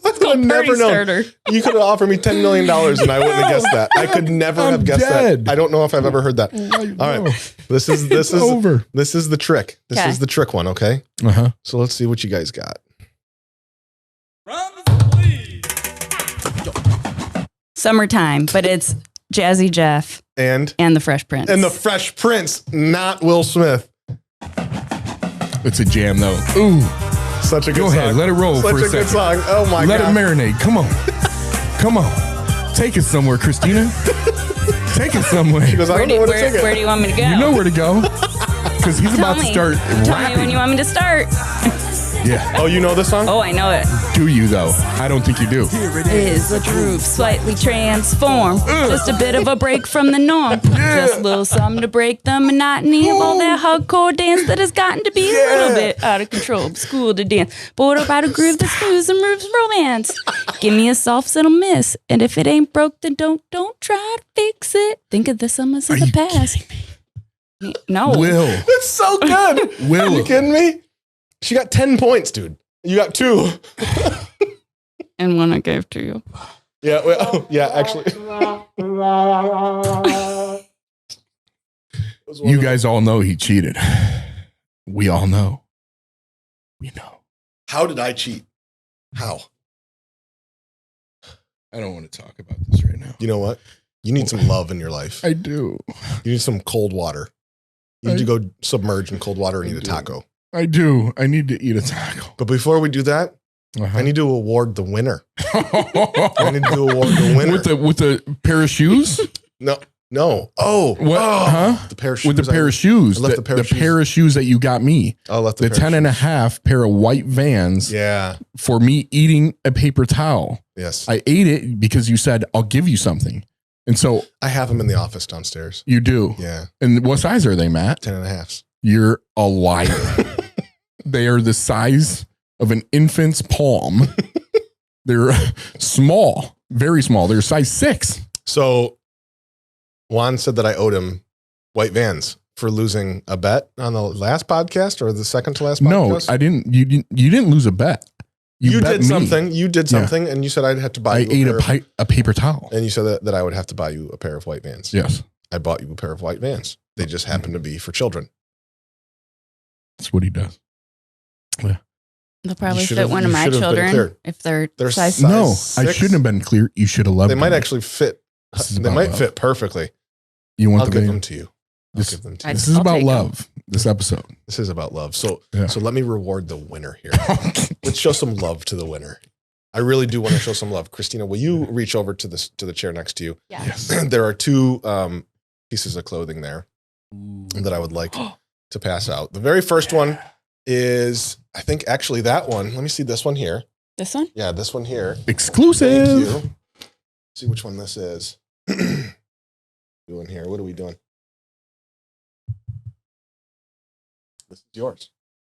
have Party never known. starter. You could have offered me $10 million and I wouldn't have guessed that. I could never I'm have guessed dead. that. I don't know if I've ever heard that. All right. This is over. This is the trick. This Okay. is the trick one, okay? Uh-huh. So let's see what you guys got. Summertime, but it's Jazzy Jeff And and the Fresh Prince. the Fresh Prince, not Will Smith. It's a jam though. Ooh. Such a good Go song. ahead. Let it roll Such for a a good second. song. Oh my Let god. it marinate. Come on. Come on. Take it somewhere, Christina. Take it somewhere. She goes, I don't know where to take it. where do you want me to go? You know where to go. Because he's Tell about me. to start Tell rapping. me when you want me to start. Yeah. Oh, you know this song? Oh, I know it. Do you though? I don't think you do. Is the groove slightly transformed? Just a bit of a break from the norm. Just a little something to break the monotony of all that hardcore dance that has gotten to be a little bit out of control. School to dance, bored about a groove that smooths and moves romance. Give me a soft little miss, and if it ain't broke, then don't try to fix it. Think of the summers of the past. No, Will. It's so good. Will. Are you kidding me? She got 10 points, dude. You got 2. and one I gave to you. Yeah, well, yeah, actually. You guys all know he cheated. We all know. We know. How did I cheat? How? I don't want to talk about this right now. You know what? You need some love in your life. I do. You need some cold water. You need to go submerge in cold water and eat a taco. I do. I need to eat a taco. But before we do that, I need to award the winner. I need to award the winner. With the pair of shoes? No. Oh. What? Huh? The pair of shoes. With the pair of shoes. I left the the pair of pair of shoes that you got me. I left the 10 and a half pair of white Vans. Yeah. For me eating a paper towel. Yes. I ate it because you said, I'll give you something. And so I have them in the office downstairs. You do? Yeah. And what size are they, Matt? 10 and a half. You're a liar. They are the size of an infant's palm. They're small, very small. They're size 6. So Juan said that I owed him white Vans for losing a bet on the last podcast or the second to last podcast. No, I didn't. You didn't lose a bet. You bet did me. something. You did something, and you said I'd have to buy I you ate a paper towel. And you said that I would have to buy you a pair of white Vans. Yes. I bought you a pair of white Vans. They just happen to be for children. That's what he does. Yeah. They'll probably You fit should've- one you of my should've been children clear. if they're They're size. No, I 6? shouldn't have been clear. You should have loved They might them. actually fit. This is They about might love. fit perfectly. You want I'll the give van? them to you. I'll This, give them to you. this is I'll about take 'em. love. This episode. This is about love. So, Yeah. so let me reward the winner here. Let's show some love to the winner. I really do want to show some love. Christina, will you reach over to the chair next to you? Yeah. Yes. There are 2 pieces of clothing there that I would like to pass out. The very first one is, I think, actually that one. Let me see this one here. This one? Yeah, this one here. Exclusive. Thank you. See which one this is. Doing here. What are we doing? This is yours.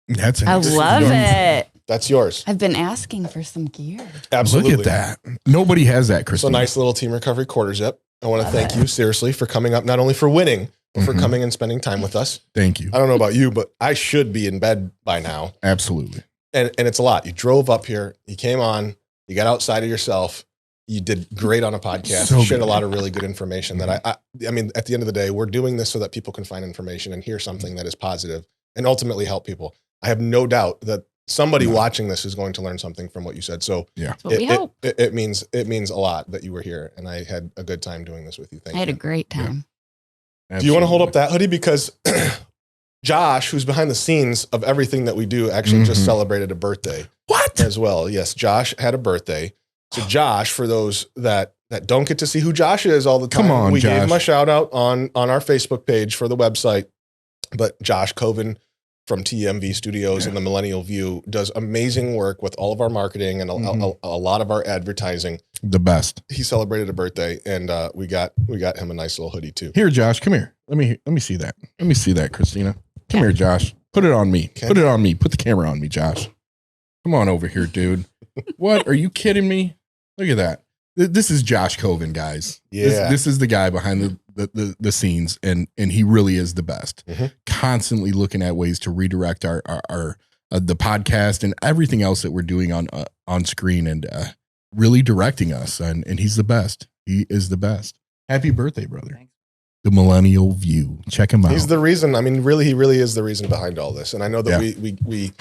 That's I this is love yours. it. That's yours. I've been asking for some gear. Absolutely. Look at that. Nobody has that, So Christina. nice little Team Recovery quarter zip. I want to thank you seriously for coming up, not only for winning, for coming and spending time with us. Thank you. I don't know about you, but I should be in bed by now. Absolutely. And it's a lot. You drove up here, you came on, you got outside of yourself. You did great on a podcast. So you shared good. a lot of really good information that I mean, at the end of the day, we're doing this so that people can find information and hear something that is positive and ultimately help people. I have no doubt that somebody watching this is going to learn something from what you said. So yeah, it means a lot that you were here, and I had a good time doing this with you. Thank you. I had a great time. Yeah. Do you want to hold up that hoodie? Because Josh, who's behind the scenes of everything that we do, actually just celebrated a birthday. What? As well. Yes, Josh had a birthday. So Josh, for those that don't get to see who Josh is all the time, come on, we Josh. gave him a shout out on our Facebook page for the website. But Josh Coven from TMV Studios and the Millennial View does amazing work with all of our marketing and a lot of our advertising. The best. He celebrated a birthday, and we got him a nice little hoodie too. Here, Josh, come here. Let me see that. Let me see that, Christina. Come here, Josh. Put it on me. Okay. Put it on me. Put the camera on me, Josh. Come on over here, dude. What? Are you kidding me? Look at that. This is Josh Coven, guys. Yeah. This is the guy behind the scenes, and he really is the best. Constantly looking at ways to redirect our the podcast and everything else that we're doing on screen, and really directing us. And he's the best. He is the best. Happy birthday, brother. Thanks. The Millennial View. Check him out. He's the reason. I mean, really, he really is the reason behind all this. And I know that we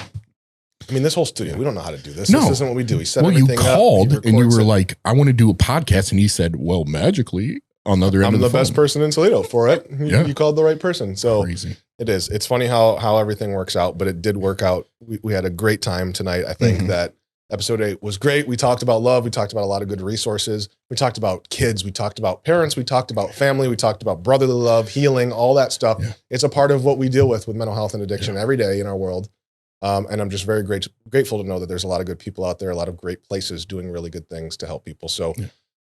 I mean, this whole studio, we don't know how to do this. No. This isn't what we do. We set you everything called up, and you were like, I want to do a podcast. And he said, well, magically on the other end of the phone. I'm the best person in Toledo for it. Yeah. You called the right person. So crazy. It is. It's funny how everything works out, but it did work out. We had a great time tonight. I think that episode 8 was great. We talked about love. We talked about a lot of good resources. We talked about kids. We talked about parents. We talked about family. We talked about brotherly love, healing, all that stuff. Yeah. It's a part of what we deal with mental health and addiction every day in our world. And I'm just very grateful to know that there's a lot of good people out there, a lot of great places doing really good things to help people. So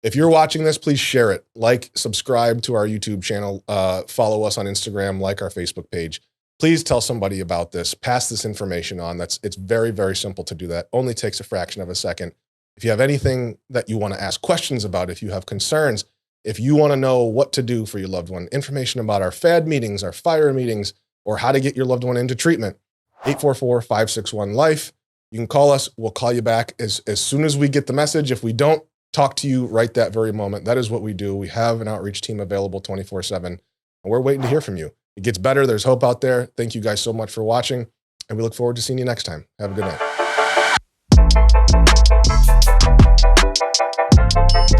if you're watching this, please share it, like, subscribe to our YouTube channel, follow us on Instagram, like our Facebook page. Please tell somebody about this, pass this information on. It's very, very simple to do that. Only takes a fraction of a second. If you have anything that you want to ask questions about, if you have concerns, if you want to know what to do for your loved one, information about our FAD meetings, our FIRE meetings, or how to get your loved one into treatment, 844-561-LIFE. You can call us. We'll call you back as soon as we get the message. If we don't talk to you right that very moment, that is what we do. We have an outreach team available 24/7, and we're waiting to hear from you. It gets better. There's hope out there. Thank you guys so much for watching, and we look forward to seeing you next time. Have a good night.